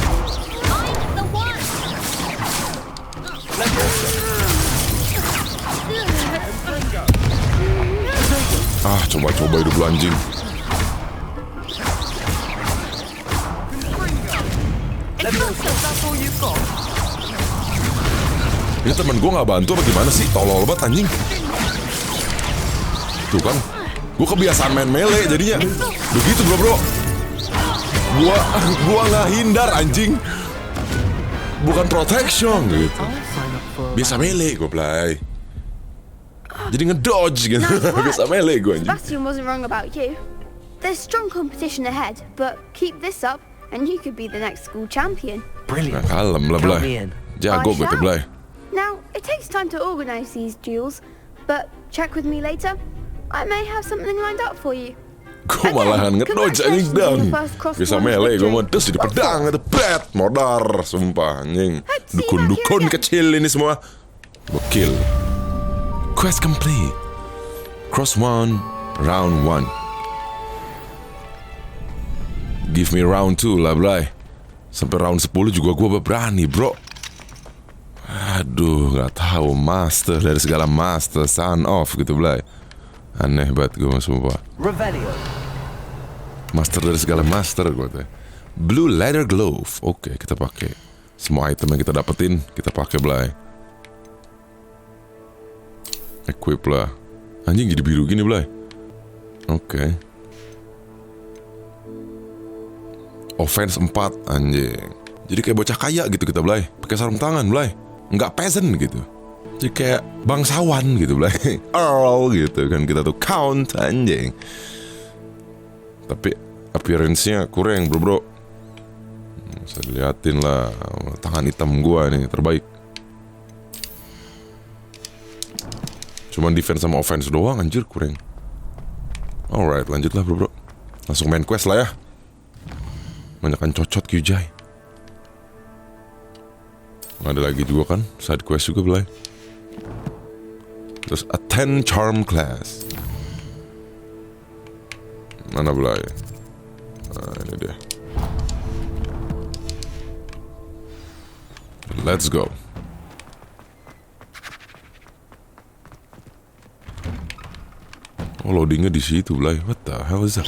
Coba hidup lu anjing. Ini temen gue gak bantu apa gimana sih? Tolol banget anjing. Tuh kan, gue kebiasaan main melee jadinya begitu bro. Gua nggak hindar anjing, bukan protection gitu. Biasa melee gue Blay. Jadi ngedodge gitu. Biasa melee gue anjing. Sebastian wasn't wrong about you. There's strong competition ahead, but keep this up and you could be the next school champion. Brilliant. Nah, kalem lah Blay. Jago gue tuh Blay. Now, it takes time to organize these duels, but check with me later. I may have something lined up for you. Gue malahan ngedodge anjing dang. Bisa melee gue mau terus jadi pedang. Ada bet modar. Sumpah anjing. Dukun-dukun kecil ini semua. Gokil. Quest complete. Cross 1, round 1. Give me round 2 lah Blay. Sampai round 10 juga gue berani bro. Aduh gak tahu. Master dari segala master. Son of gitu Blay. Aneh banget gue sumpah. Revelio. Master dari segala master gue tuh. Blue leather glove. Oke, kita pakai. Semua item yang kita dapetin kita pakai Blay. Equip lah. Anjing jadi biru gini Blay. Oke. Offense 4 anjing. Jadi kayak bocah kaya gitu kita Blay. Pakai sarung tangan Blay. Nggak peasant gitu. Jadi kayak bangsawan gitu Blay. Earl gitu kan kita tuh count anjing. Tapi appearance-nya kurang bro. Bisa diliatin lah. Tangan hitam gua nih terbaik. Cuman defense sama offense doang anjir kurang. Alright lanjut lah bro. Langsung main quest lah ya. Banyakan cocot Kyujai. Ada lagi juga kan side quest juga Blay. Terus attend charm class. Mana Blay? Nah ini dia. Let's go. Oh loadingnya di situ Blay. What the hell is that?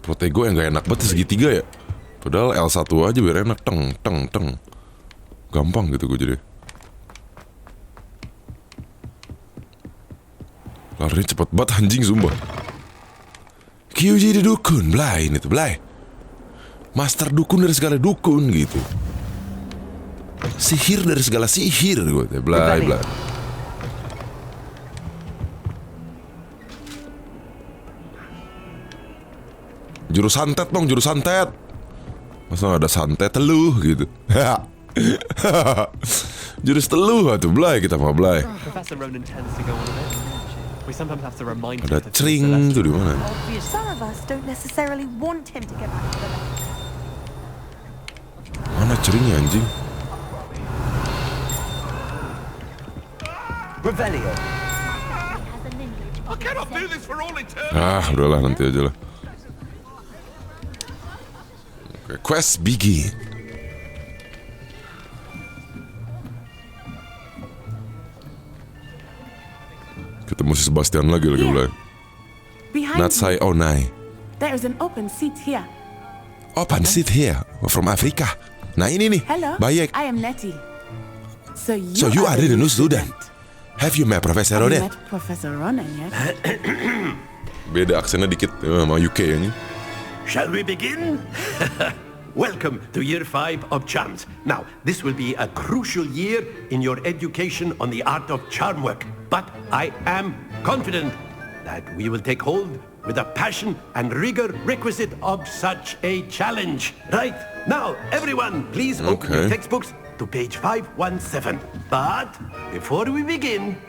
Protego yang gak enak banget segitiga ya. Padahal L1 aja biar enak. Teng. Gampang gitu gue jadi. Larinya cepet banget anjing sumpah. Kyuji di dukun Blay. Ini tuh Blay. Master dukun dari segala dukun gitu. Sihir dari segala sihir gue tuh Blay. Jurus santet dong, jurus santet. Masa gak ada santet teluh gitu. Jurus teluh tuh Blay kita mau Blay. Ada cering tuh di mana? Mana ceringnya anjing? Udahlah nanti aja lah. Quest begin. Ketemu si Sebastian lagi Blay. Behind Natsai Onai. there is an open seat here. Open seat here from Africa. Nah ini nih, Hello, Bayek. I am Nettie. So So you are the new student. Have you met Professor Have you Ronet? met Professor Ronan yet? Beda aksennya dikit sama UK ini. Shall we begin? Welcome to Year 5 of Charms. Now, this will be a crucial year in your education on the art of charm work. But I am confident that we will take hold with the passion and rigor requisite of such a challenge. Right, now, everyone, please open your textbooks to page 517. But before we begin,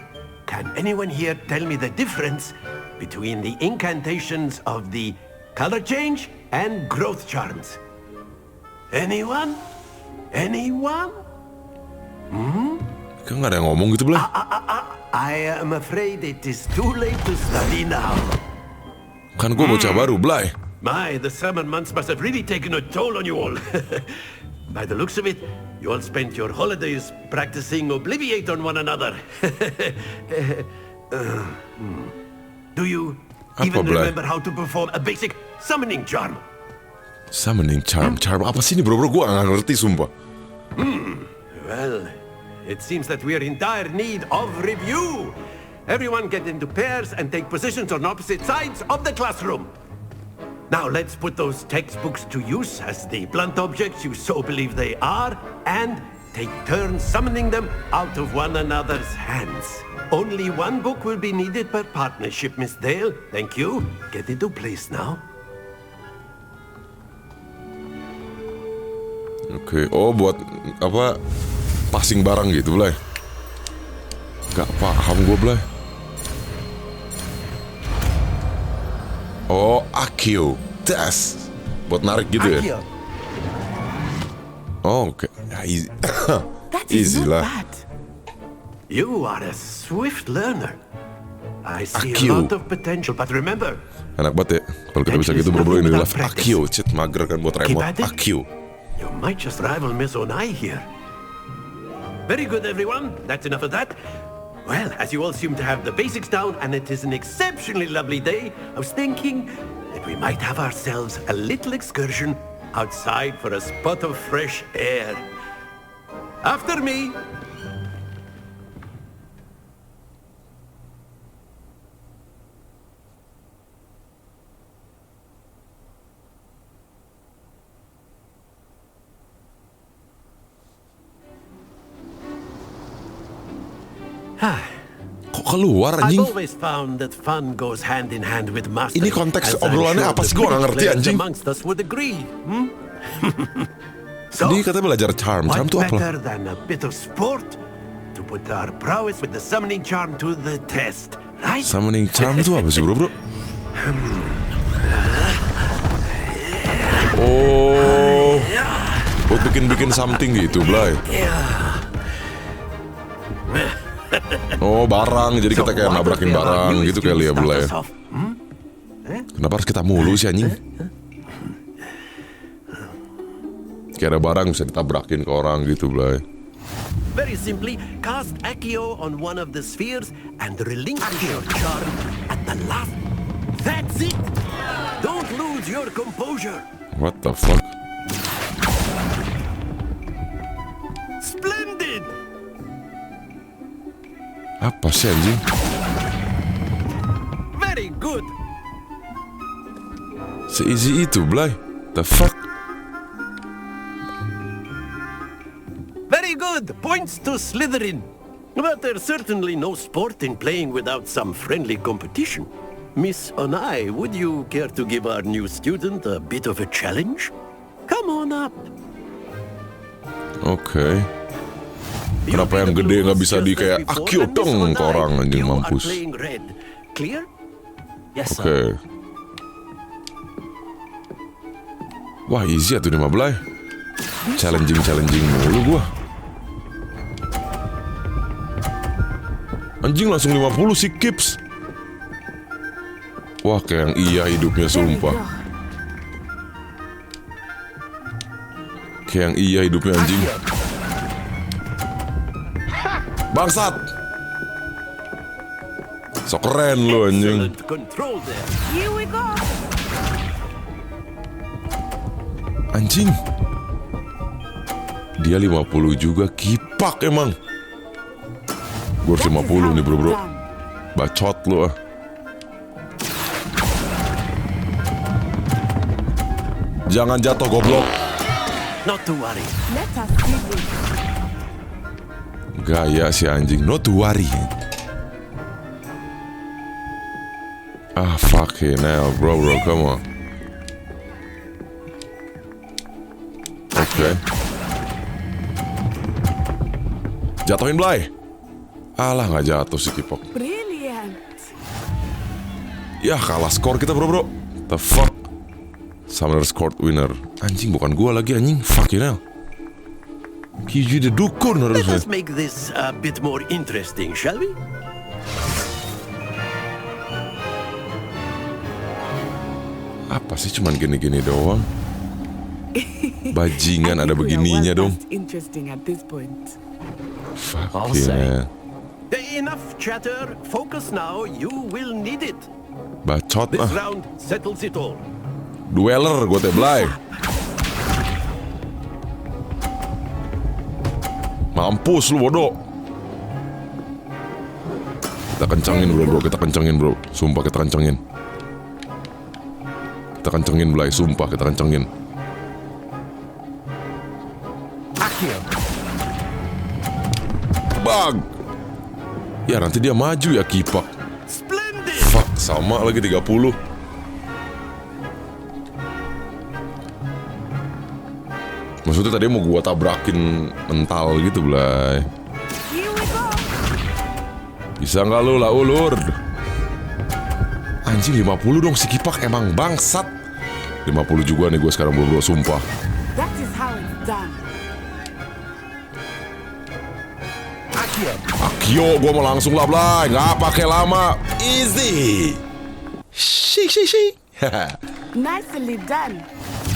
can anyone here tell me the difference between the incantations of the color change and growth charms? Anyone? Anyone? Kan nggak ada yang ngomong gitu, Blay. I am afraid it is too late to study now. Kan gue bocah baru, Blay. My, the summer months must have really taken a toll on you all. By the looks of it, you all spent your holidays practicing Obliviate on one another. Do you even remember how to perform a basic summoning charm? Summoning charm. Charm apa sih ini, bro? Gue nggak ngerti, sumpah. Well, it seems that we are in dire need of review. Everyone get into pairs and take positions on opposite sides of the classroom. Now let's put those textbooks to use as the blunt objects you so believe they are, and take turns summoning them out of one another's hands. Only one book will be needed per partnership, Miss Dale. Thank you. Get into place now. Oke, oh buat apa? Passing barang gitu, Blay. Gak paham gue, Blay. Oh, Accio. Das. Buat narik gitu ya? Oh, oke. Ya, easy. Easy lah. You are a swift learner. I see Accio. a lot of potential, but remember, Enak banget ya. Kalau kita bisa gitu, bro, ini live. Accio. Cit, mager kan buat remote. Accio. you might just rival Miss Onai here. Very good, everyone. That's enough of that. Well, as you all seem to have the basics down, and it is an exceptionally lovely day, I was thinking that we might have ourselves a little excursion outside for a spot of fresh air. After me. Kok keluar anjing? I've always found that fun goes hand in hand with mastery. Ini konteks as I'm obrolannya sure apa the sih? Gue gak British ngerti players anjing. amongst us would agree. Dia katanya belajar charm. Charm tuh What apa? better than a bit of sport to put our prowess with the summoning charm to the test, right? Summoning charm tuh apa sih, bro? Oh, buat bikin something gitu, Blay. Oh, barang. Jadi kita kayak nabrakin barang gitu kayak Lia, Blay. Kenapa harus kita mulu sih, anjing? Kayak ada barang bisa ditabrakin ke orang gitu, Blay. Very simply, cast Accio on one of the spheres and relinquish your charm at the last. That's it! Don't lose your composure. What the fuck? Splendid! Apa sih, anjing? Very good! Se-easy itu, Blay. The fuck? Very good! Points to Slytherin. But there's certainly no sport in playing without some friendly competition. Miss Onai, would you care to give our new student a bit of a challenge? Come on up. Oke. Kenapa yang gede nggak bisa di kayak Accio dong ke orang, anjing mampus. Clear? Yes, oke. Wah, easy ya tuh 15. Challenging mulu gua. Anjing langsung 50 si Kips. Wah, kayak yang iya hidupnya, sumpah. Kayak yang iya hidupnya, anjing. Bangsat. So keren lu anjing. Excellent control there. Here we go. Anjing. Dia 50 juga, kipak emang. Gue harus 50 nih bro. Bacot lu ah. Jangan jatuh goblok. Not to worry. Let us see this. Gaya si anjing, not to worry. Ah fucking hell bro, come on. Oke. Jatuhin Blay. Alah nggak jatuh si Kipok. Brilliant. Ya kalah skor kita bro. The fuck. Summoner's Court winner. Anjing bukan gua lagi anjing. Fucking hell. Kiji the dukun Let harusnya. us make this a bit more interesting, shall we? Apa sih cuman gini-gini doang? Bajingan ada begininya dong. Interesting at this point. Fucking hell. Enough chatter. Focus now. You will need it. Bacot This ah. round settles it all. Dueler gue teh Blay. Mampus lu bodoh. Kita kencangin bro, kita kencangin bro. Sumpah kita kencangin. Kita kencangin Blay, sumpah kita kencangin. Bag. Ya nanti dia maju ya Kipak. Fuck, sama lagi 30. Maksudnya tadi mau gua tabrakin mental gitu Blay. Bisa nggak lu lah ulur? Anjing 50 dong si Kipak emang bangsat. 50 juga nih gue sekarang bro, sumpah. That is how it's done. Akio, gue mau langsung lah Blay, nggak pakai lama, easy. Shi. Nicely done.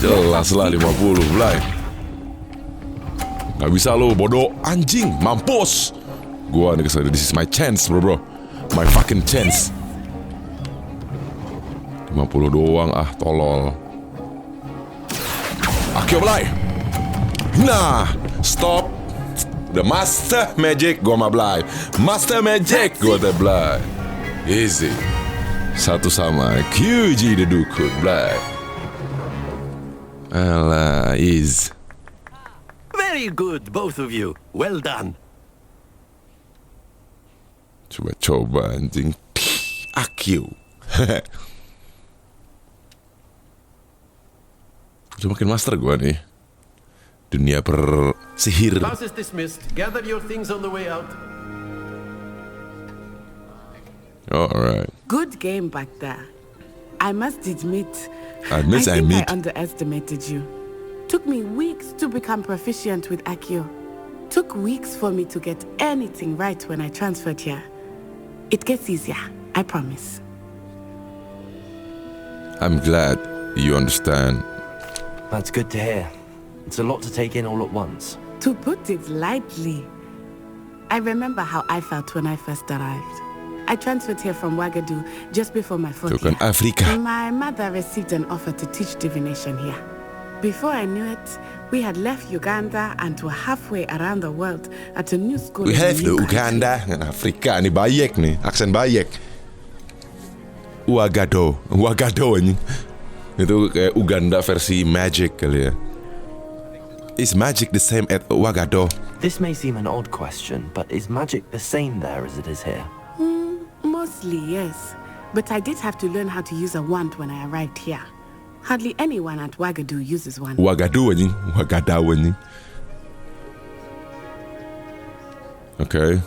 Jelas lah 50 Blay. Gak bisa lu bodoh, anjing, mampus. Gua nih kesana, this is my chance bro. My fucking chance. 50 doang ah, tolol. Akio Blay. Nah, stop. The Master Magic gua mah Blay. Master Magic gua teh Blay. Easy. Satu sama QG the dukun Blay. Alah, easy. Very good, both of you. Well done. Coba anjing. Akio. Udah makin master gua nih. Dunia persihir. Class is dismissed. Gather your things on the way out. Alright. Good game back there. I must admit, I underestimated you. Took me weeks to become proficient with Akio. Took weeks for me to get anything right when I transferred here. It gets easier, I promise. I'm glad you understand. That's good to hear. It's a lot to take in all at once. To put it lightly, I remember how I felt when I first arrived. I transferred here from Ouagadougou just before my 4th year. Afrika. My mother received an offer to teach divination here. Before I knew it, we had left Uganda and were halfway around the world at a new school. We have the Uganda and Afrika. Ini Bayek nih, aksen Bayek. Ouagadougou ini. Itu kayak Uganda versi Magic kali ya. Is magic the same at Ouagadougou? This may seem an odd question, but is magic the same there as it is here? Mostly, yes. But I did have to learn how to use a wand when I arrived here. Hardly anyone at Ouagadougou uses one. Ouagadougou anjing. Okay.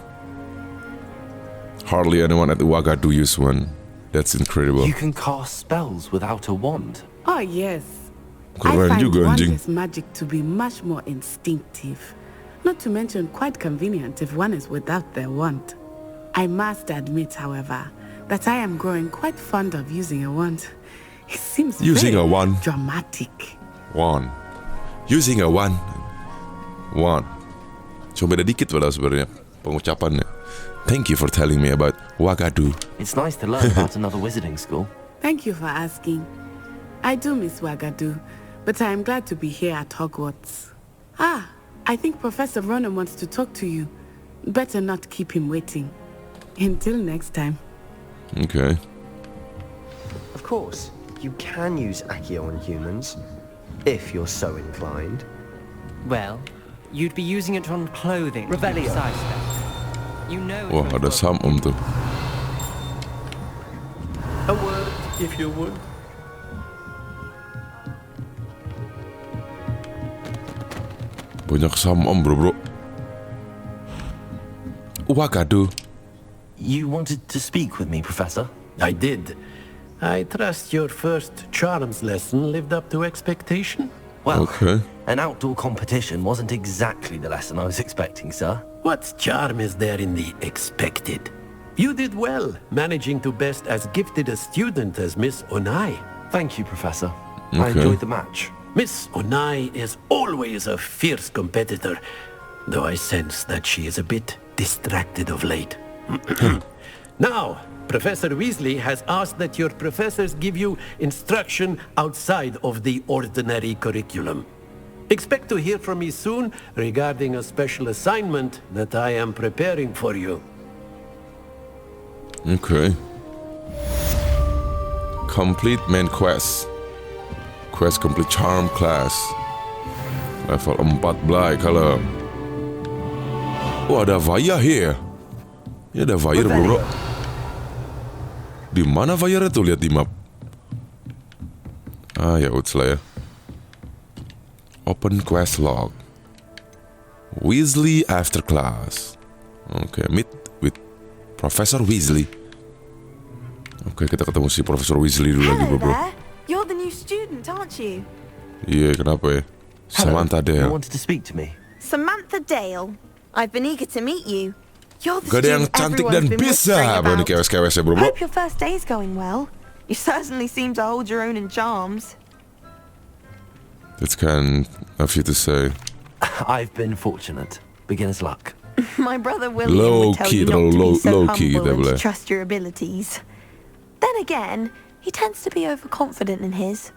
Hardly anyone at Ouagadougou uses one. That's incredible. You can cast spells without a wand. Oh, yes. Keren I find juga anjing. wandless magic to be much more instinctive. Not to mention quite convenient if one is without their wand. I must admit, however, that I am growing quite fond of using a wand. It seems Using very a wand. dramatic. Wand. Using a wand. Wand. Cuma beda dikit padahal sebenarnya pengucapannya. Thank you for telling me about Wagadu. It's nice to learn about another wizarding school. Thank you for asking. I do miss Wagadu, but I am glad to be here at Hogwarts. I think Professor Ronen wants to talk to you. Better not keep him waiting. Until next time. Okay. Of course, you can use Accio on humans, if you're so inclined. Well, you'd be using it on clothing. Revelio. Besides that, you know. Wah, ada Samum tuh. A word, if you would. Banyak Samum, bro. Wagadu. You wanted to speak with me, Professor? I did. I trust your first charms lesson lived up to expectation? Well, an outdoor competition wasn't exactly the lesson I was expecting, sir. What charm is there in the expected? You did well, managing to best as gifted a student as Miss Onai. Thank you, Professor. I enjoyed the match. Miss Onai is always a fierce competitor, though I sense that she is a bit distracted of late. Now, Professor Weasley has asked that your professors give you instruction outside of the ordinary curriculum. Expect to hear from me soon regarding a special assignment that I am preparing for you. Okay. Complete main quest. Quest complete charm class. Level 4 kalau. Oh, ada Vaya here. Ini ada Vaya, bro. Di mana Vaya tuh? Lihat di map. Ya udah ya. Open quest log. Weasley after class. Oke, meet with Professor Weasley. Oke, kita ketemu si Professor Weasley dulu lagi, bro. You're the new student, aren't you? Iya, kenapa ya? Samantha Dale. You wanted to speak to me? Samantha Dale. I've been eager to meet you. You're the Gak ada yang student cantik dan everyone's been bisa. whispering Apa nih about. kewes-kewes ya, bro? Hope your first day's going well. You certainly seem to hold your own in charms. That's kind of you to say. I've been fortunate. Beginner's luck. My brother William Low would tell key, you not to low- be so low key, humble and Devle. to trust your abilities. Then again, he tends to be overconfident in his.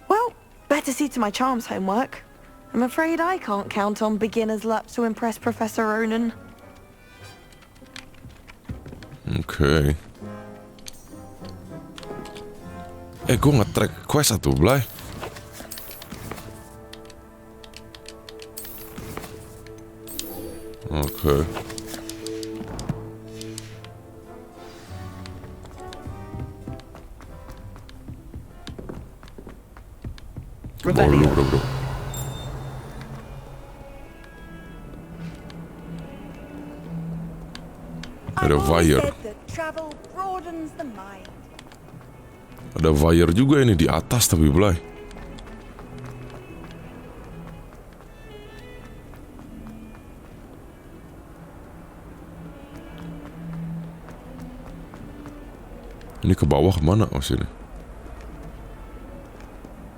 Well, better see to my charms homework. I'm afraid I can't count on beginner's luck to impress Professor Ronen. Okay. Gue nge-track quest atuh, Blay. Okay. Bawa dulu, bro. Ada wire. Travel broadens the mind. Ada wire juga ini di atas tapi, Blay. Ini ke bawah kemana? Oh, sini.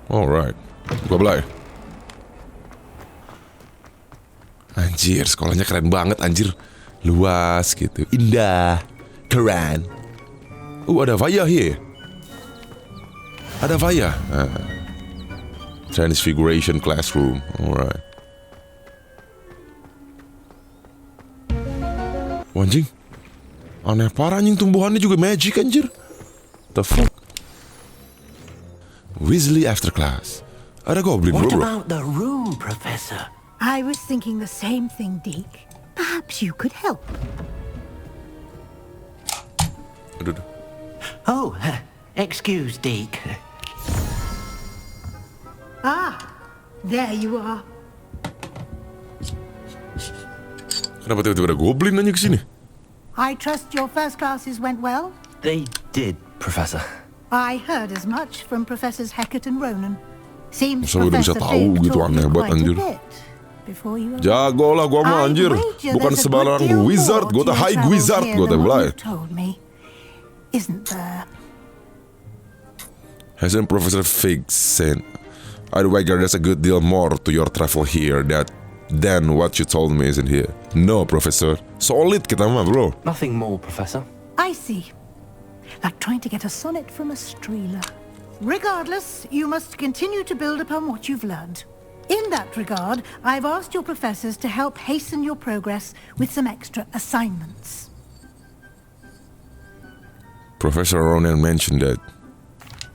Alright. Gua Blay. Anjir, sekolahnya keren banget, anjir. Luas gitu. Indah. Keren. Ada Vaya here. Ada Vaya. Transfiguration classroom. Alright. Anjing. Aneh parah anjing, tumbuhannya juga magic anjir. The fuck? Weasley after class. Ada goblin, What bro. about the room, Professor? I was thinking the same thing, Deke. Perhaps you could help. Aduh. Oh, excuse, Deke. There you are. Kenapa tiba-tiba ada goblin aja kesini? I trust your first classes went well? They did, Professor. I heard as much from Professors Hecat and Ronen. Seems Masa udah bisa Professor tahu Fig gitu, taught aneh you banget, quite a anjir. bit before you arrived. Jago lah gua mah anjir. wager Bukan there's a sembarang good deal wizard, more gua to tuh your high travels wizard, here gua than tuh what Blay. you told me. Isn't there? Hasn't Professor Fig said, I'd wager there's a good deal more to your travel here than what you told me isn't here. No, Professor. Solid kita mah, bro. Nothing more, Professor. I see. Like trying to get a sonnet from a streeler. Regardless, you must continue to build upon what you've learned. In that regard, I've asked your professors to help hasten your progress with some extra assignments. Professor Ronan mentioned that.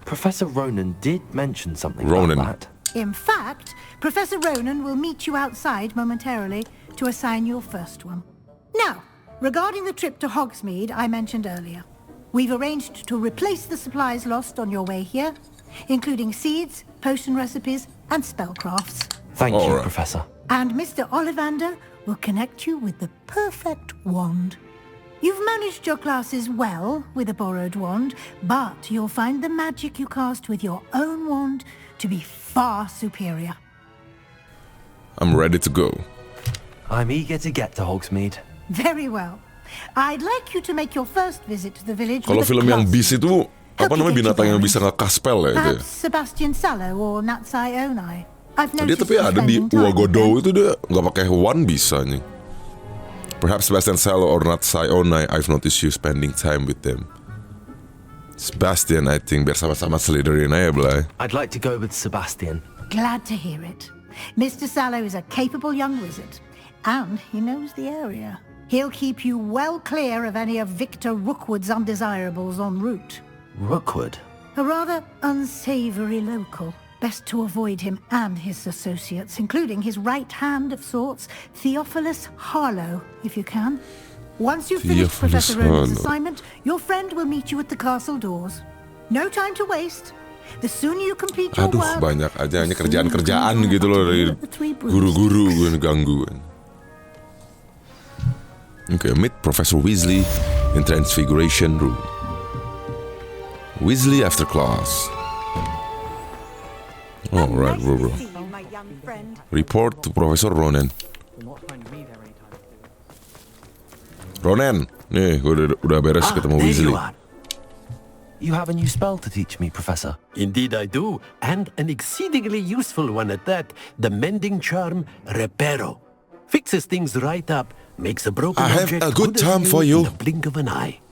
Professor Ronan did mention something Ronan. about that. In fact, Professor Ronan will meet you outside momentarily to assign your first one. Now, regarding the trip to Hogsmeade I mentioned earlier, we've arranged to replace the supplies lost on your way here, including seeds, potion recipes, and spellcrafts. Thank you, Professor. And Mr. Ollivander will connect you with the perfect wand. You've managed your classes well with a borrowed wand, but you'll find the magic you cast with your own wand to be far superior. I'm ready to go. I'm eager to get to Hogsmeade. Very well. I'd like you to make your first visit to the village. Kalau film yang Beast itu apa namanya binatang yang bisa nge-cast spell ya itu? Perhaps Sebastian Sallow or Natsai Onai. I've Dia noticed tapi you ada di spending time with Uagodo them. itu dia nggak pakai wand bisa nih. Perhaps Sebastian Sallow or Natsai Onai, I've noticed you spending time with them. Sebastian, I think biar sama-sama Slytherin aja Blay. I'd like to go with Sebastian. Glad to hear it. Mr. Sallow is a capable young wizard, and he knows the area. He'll keep you well clear of any of Victor Rookwood's undesirables en route. Rookwood? A rather unsavory local. Best to avoid him and his associates, including his right hand of sorts, Theophilus Harlow, if you can. Once you've finished Theophilus Professor Ronan's Harlow. assignment, your friend will meet you at the castle doors. No time to waste. The sooner you complete your Aduh, work, banyak aja hanya kerjaan-kerjaan gitu loh dari guru-guru gue ganggu. Okay, meet Professor Weasley in Transfiguration Room. Weasley after class. Alright, bro. Report to Professor Ronan. Ronan, nih gue udah beres ketemu there Weasley. you are. You have a new spell to teach me, Professor. Indeed I do, and an exceedingly useful one at that. The mending charm, Reparo. Fixes things right up, makes a broken I have object a good as time new for you. in the blink of an eye.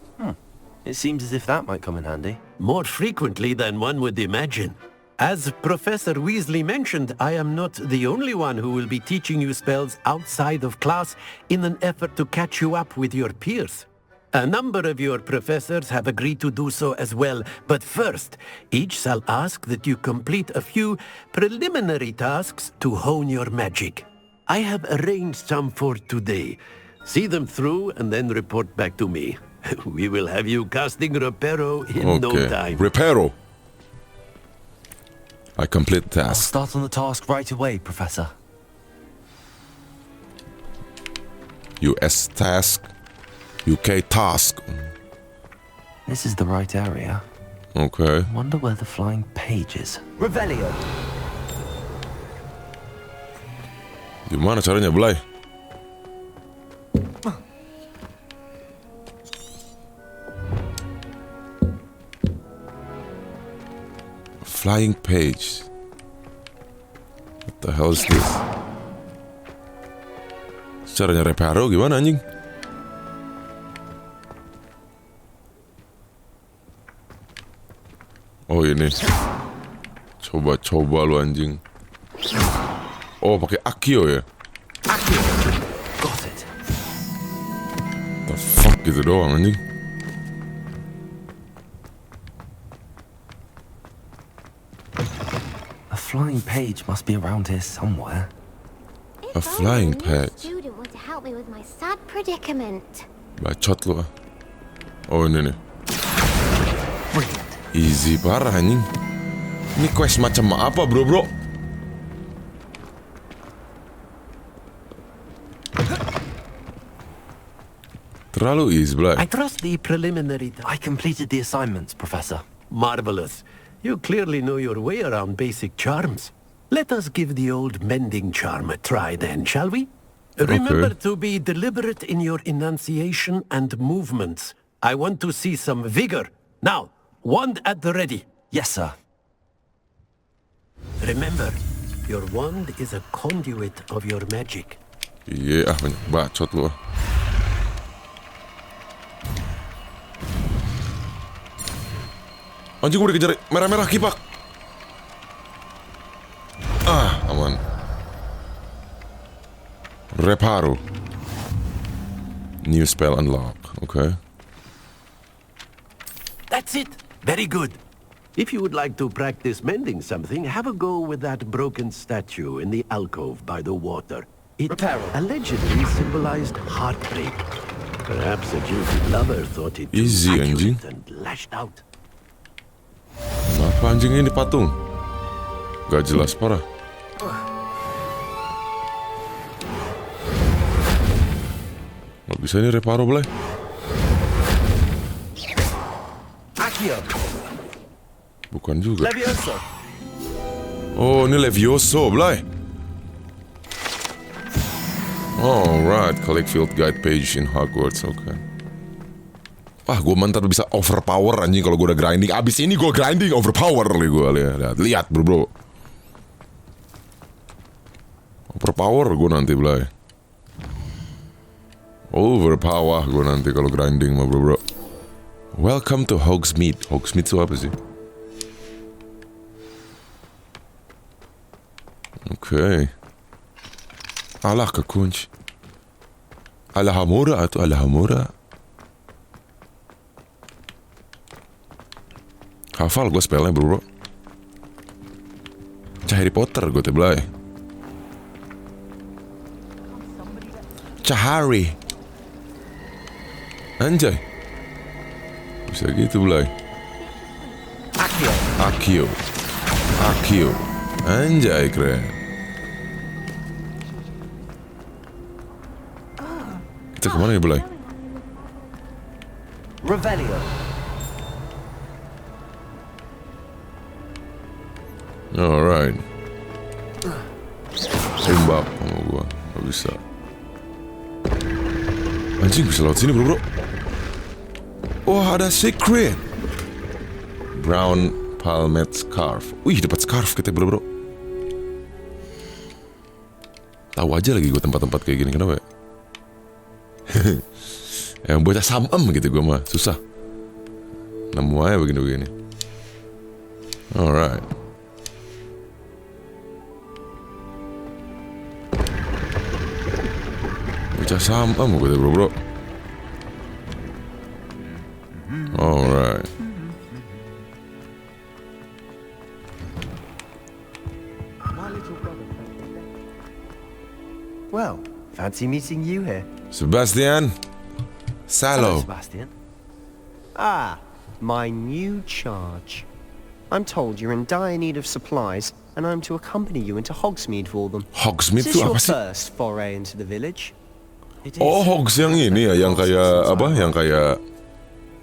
It seems as if that might come in handy. More frequently than one would imagine. As Professor Weasley mentioned, I am not the only one who will be teaching you spells outside of class in an effort to catch you up with your peers. A number of your professors have agreed to do so as well, but first, each shall ask that you complete a few preliminary tasks to hone your magic. I have arranged some for today. See them through and then report back to me. We will have you casting Reparo in no time. Reparo. I complete I'll task. start on the task right away, Professor. US task. UK task. This is the right area. Okay. Wonder where the flying page is. Revelio. Gimana caranya, Blay? Flying page. What the hell is this? Caranya Reparo gimana anjing? Oh ini. Coba lu anjing. Oh pakai Accio ya? Got it. The fuck gitu doang anjing. A flying page must be around here somewhere. A flying page. Student want to help me with my sad predicament. Bacot lu ah. Oh ini nih. Easy parah anjing. Ini quest macam apa bro? Terlalu easy, Blay. I trust the preliminary... I completed the assignments, Professor. Marvelous. You clearly know your way around basic charms. Let us give the old mending charm a try then, shall we? Remember to be deliberate in your enunciation and movements. I want to see some vigor. Now, wand at the ready. Yes, sir. Remember, your wand is a conduit of your magic. Iya, banyak bacot lu ah. Anjing gue dikejar merah-merah kipak. Aman. Reparo. New spell unlock. Okay. That's it. Very good. If you would like to practice mending something, have a go with that broken statue in the alcove by the water. It allegedly symbolized heartbreak. Perhaps a jilted lover thought it too Easy, anjing. accurate and lashed out. Apa anjing ini patung? Gak jelas parah. Gak bisa ini reparo boleh? Accio. Bukan juga. Levioso. Oh, ini Levioso, Blay. Alright, collect field guide page in Hogwarts, okay. Wah, gue mantar bisa overpower anjing kalau gue udah grinding. Abis ini gue grinding overpower nih gue lihat bro. Overpower gue nanti Blay. Overpower gue nanti kalau grinding mah bro. Welcome to Hogsmeade. Hogsmeade itu apa sih? Oke. Allah kekunci. Alhamura atau Alhamura? Hafal gue spellnya bro. Harry Potter gue teblay. Cahari. Anjay. Bisa gitu Blay. Akio. Anjay keren. Kita kemana ya Blay? Revelio. Alright. Tembak sama gua. Gak bisa. Anjing bisa lewat sini bro. Wah ada secret. Brown palmet scarf. Wih dapat scarf kita bro. Tahu aja lagi gue tempat-tempat kayak gini. Kenapa ya? Yang bocah samem gitu gue mah. Susah. Nemu aja begini-begini. Alright. Bocah samem gitu bro. Alright. Well, fancy meeting you here. Sebastian. Hello, Salo. Sebastian. Ah, my new charge. I'm told you're in dire need of supplies, and I'm to accompany you into Hogsmeade for them. Hogsmeade Is tuh this your apa sih? first foray into the village? Oh, Hogs yang ini ya, yang kayak apa? Yang kayak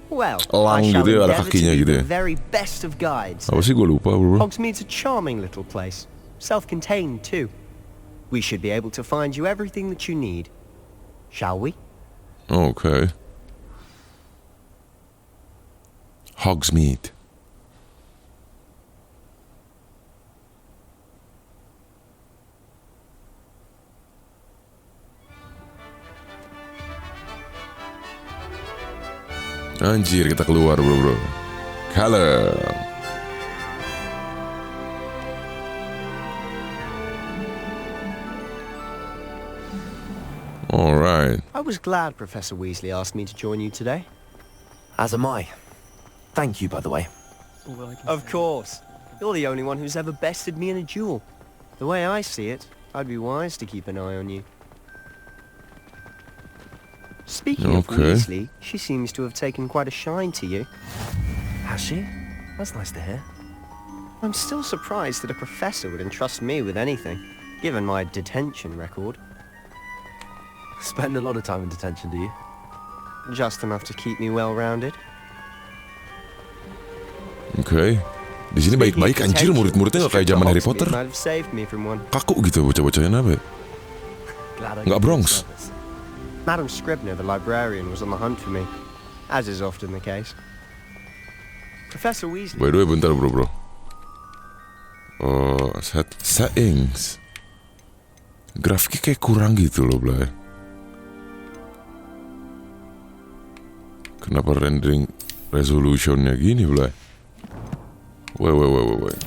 Well, elang I shall gitu ya, ada endeavour to kakinya be gitu the ya. very best of guides. Apa sih gue lupa bro. Hogsmeade's a charming little place, self-contained too. We should be able to find you everything that you need. Shall we? Okay. Hogsmeade. Anjir kita keluar bro. Kalem. Alright. I was glad Professor Weasley asked me to join you today. As am I. Thank you, by the way. Of course. You're the only one who's ever bested me in a duel. The way I see it, I'd be wise to keep an eye on you. Speaking of Okay. Weasley, she seems to have taken quite a shine to you. Has she? That's nice to hear. I'm still surprised that a professor would entrust me with anything, given my detention record. Spend a lot of time in detention, do you? Just enough to keep me well-rounded. Oke. Di sini baik-baik anjir, murid-muridnya nggak kayak zaman Harry Potter. Might have saved me from one. Kaku gitu bocah-bocahnya apa ya? Nggak Bronx. Madam Scribner, the librarian, was on the hunt for me, as is often the case. Professor Weasley... By the way, bentar bro. Oh, settings. Grafiknya kayak kurang gitu loh, Blay. Kenapa rendering resolutionnya gini, Blay? Wait.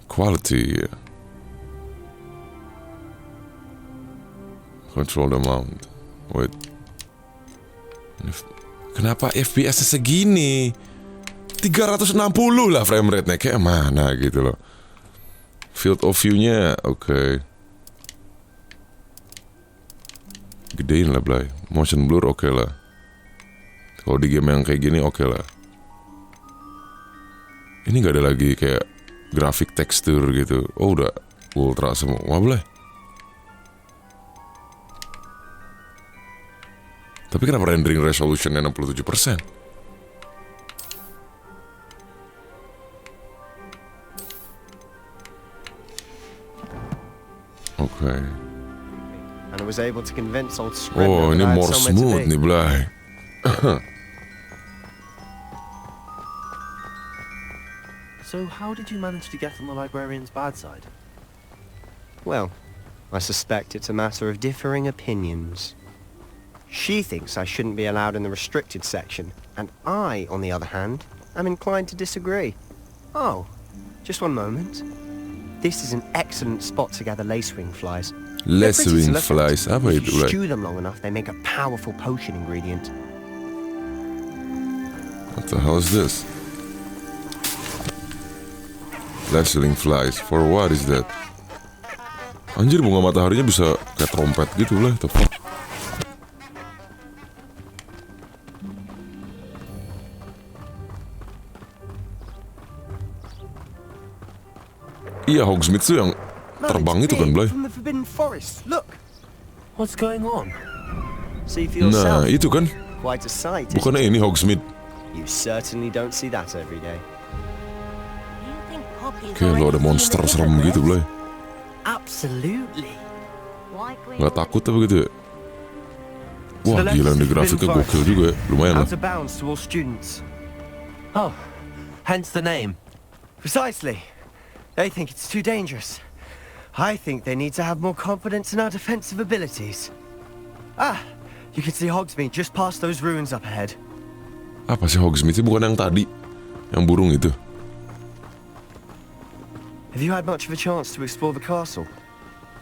Quality. Control the mount. Wait. Kenapa FPS-nya segini? 360 lah frame rate-nya. Kayak mana gitu loh. Field of view-nya oke. Gedein lah Blay. Motion blur oke lah. Kalau di game yang kayak gini oke lah. Ini gak ada lagi kayak grafik tekstur gitu. Oh udah ultra semua. Wah Blay. Tapi kenapa rendering resolutionnya 67%? Okay. And I was able to convince old Oh, ini more smooth nih, Blay. So how did you manage to get on the librarian's bad side? Well, I suspect it's a matter of differing opinions. She thinks I shouldn't be allowed in the restricted section, and I, on the other hand, am inclined to disagree. Oh, just one moment. This is an excellent spot to gather lacewing flies. Lacewing flies, apa itu? If you stew them long enough, they make a powerful potion ingredient. What the hell is this? Lacewing flies, for what is that? Anjir, bunga mataharinya bisa kayak trompet gitu lah, the fuck? Iya, Hogsmeade tuh yang terbang itu kan, Blay? From the Forbidden Forest. Look. What's going on? See for yourself. Nah, itu kan? Quite a sight. Bukannya ini Hogsmeade? You certainly don't see that every day. Kayak lo ada monster serem gitu, Blay. Absolutely. Gak takut apa gitu ya? Wah, gila nih grafiknya gokil juga ya. Lumayan lah. Out of bounds to all students. Oh, hence the name. Precisely. They think it's too dangerous. I think they need to have more confidence in our defensive abilities. Ah, you can see Hogsmeade just past those ruins up ahead. Apa sih Hogsmeade sih? Bukan yang tadi? Yang burung itu? Have you had much of a chance to explore the castle?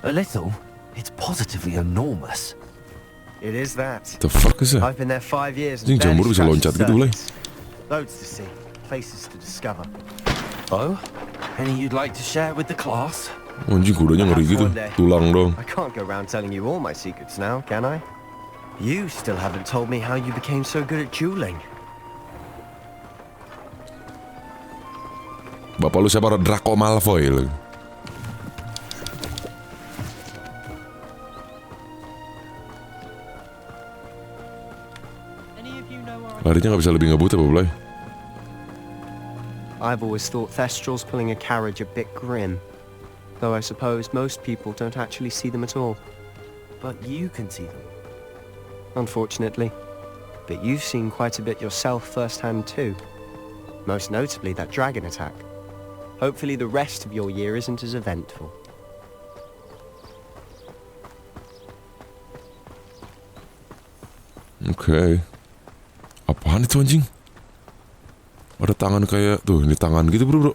A little. It's positively enormous. It is that. The fuck is that? I've been there 5 years. Ini jamur bisa loncat gitu, Blay? Loads to see, places to discover. Oh? Any you'd like to share with the class? Anjing, kudanya ngeri gitu. Tulang dong. I can't go around telling you all my secrets now, can I? You still haven't told me how you became so good at dueling. Bapak lu siapa? Draco Malfoy lu. Larinya gak bisa lebih ngebut apa, Blay? I've always thought Thestrals pulling a carriage a bit grim. Though I suppose most people don't actually see them at all. But you can see them. Unfortunately. But you've seen quite a bit yourself firsthand too. Most notably that dragon attack. Hopefully the rest of your year isn't as eventful. Oke. Apaan itu anjing? Ada tangan kayak tuh, ini tangan gitu bro.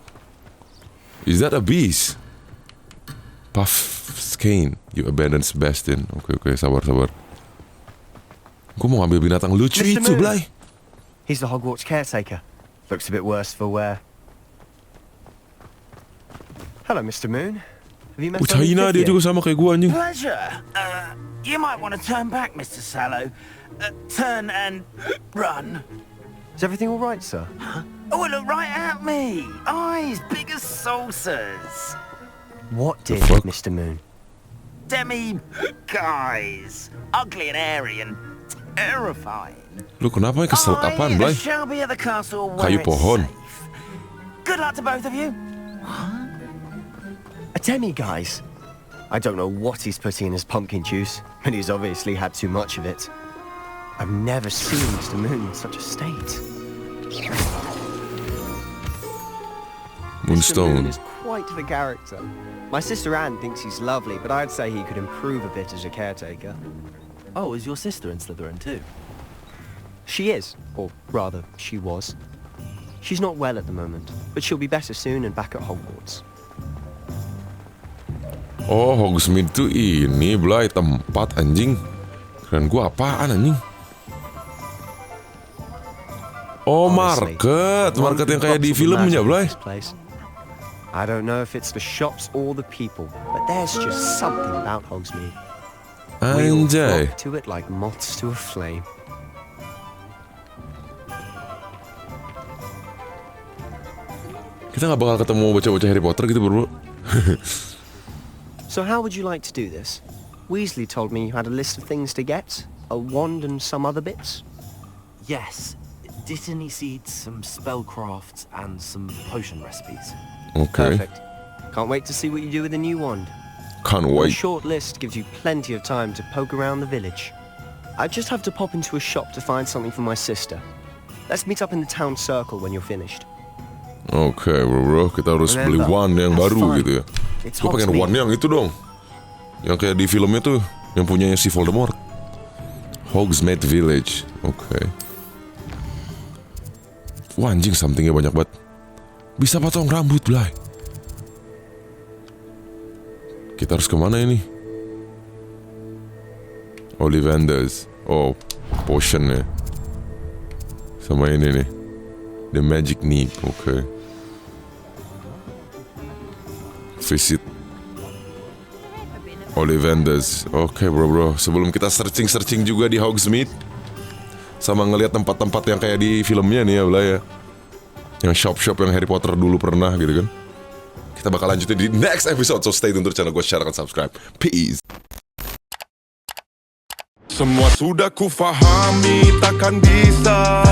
Is that a beast? Puffskein, you abandoned Sebastian. Oke, sabar. Gue mau ngambil binatang lucu Mr. itu, Moon. Blay. He's the Hogwarts caretaker. Looks a bit worse for wear. Hello, Mr. Moon. Have you met China dia juga sama kayak gue anjing. Pleasure. You might want to turn back, Mr. Sallow. Turn and run. Is everything all right, sir? Oh, look right at me. Eyes big as saucers. What did Mr. Moon? Guys. Ugly and hairy and terrifying. Lu kenapa kesel apaan, Blay? Shall be at the castle where Kayu it's pohon. safe. Good luck to both of you. A demi-guise. I don't know what he's putting in his pumpkin juice, but he's obviously had too much of it. I've never seen Mr. Moon in such a state. Moonstone. Mr. Moon is quite the character. My sister Anne thinks he's lovely, but I'd say he could improve a bit as a caretaker. Oh, is your sister in Slytherin too? She is, or rather, she was. She's not well at the moment, but she'll be better soon and back at Hogwarts. Oh, Hogsmeade tuh ini, Blay, tempat anjing. Keren gua apaan anjing? Oh, market yang kayak di filmnya, Blay. I don't know if it's the shops or the people, but there's just something about Hogsmeade. We all Anjay. flock to it like moths to a flame. Kita nggak bakal ketemu bocah-bocah Harry Potter gitu, bro. So how would you like to do this? Weasley told me you had a list of things to get, a wand and some other bits. Yes, Dittany seeds, some spellcrafts, and some potion recipes. Okay. Perfect. Can't wait to see what you do with the new wand. Can't A wait. short list gives you plenty of time to poke around the village. I just have to pop into a shop to find something for my sister. Let's meet up in the town circle when you're finished. Oke, bro, kita harus beli wand yang baru gitu ya. Gue pengen wand yang itu dong, yang kayak di filmnya tuh, yang punyanya si Voldemort. Hogsmeade Village. Oke. Wah, anjing, somethingnya banyak banget. Bisa potong rambut, Blay. Kita harus kemana ini? Ollivanders. Oh, potionnya. Sama ini nih, The Magic Nib. Oke. Visit Ollivanders. Oke, bro. Sebelum kita searching juga di Hogsmeade, sama ngelihat tempat-tempat yang kayak di filmnya nih ya, Blay ya. Yang shop-shop yang Harry Potter dulu pernah gitu kan. Kita bakal lanjutin di next episode. So stay tune untuk channel gue, share dan subscribe. Peace. Semua sudah ku fahami, takkan bisa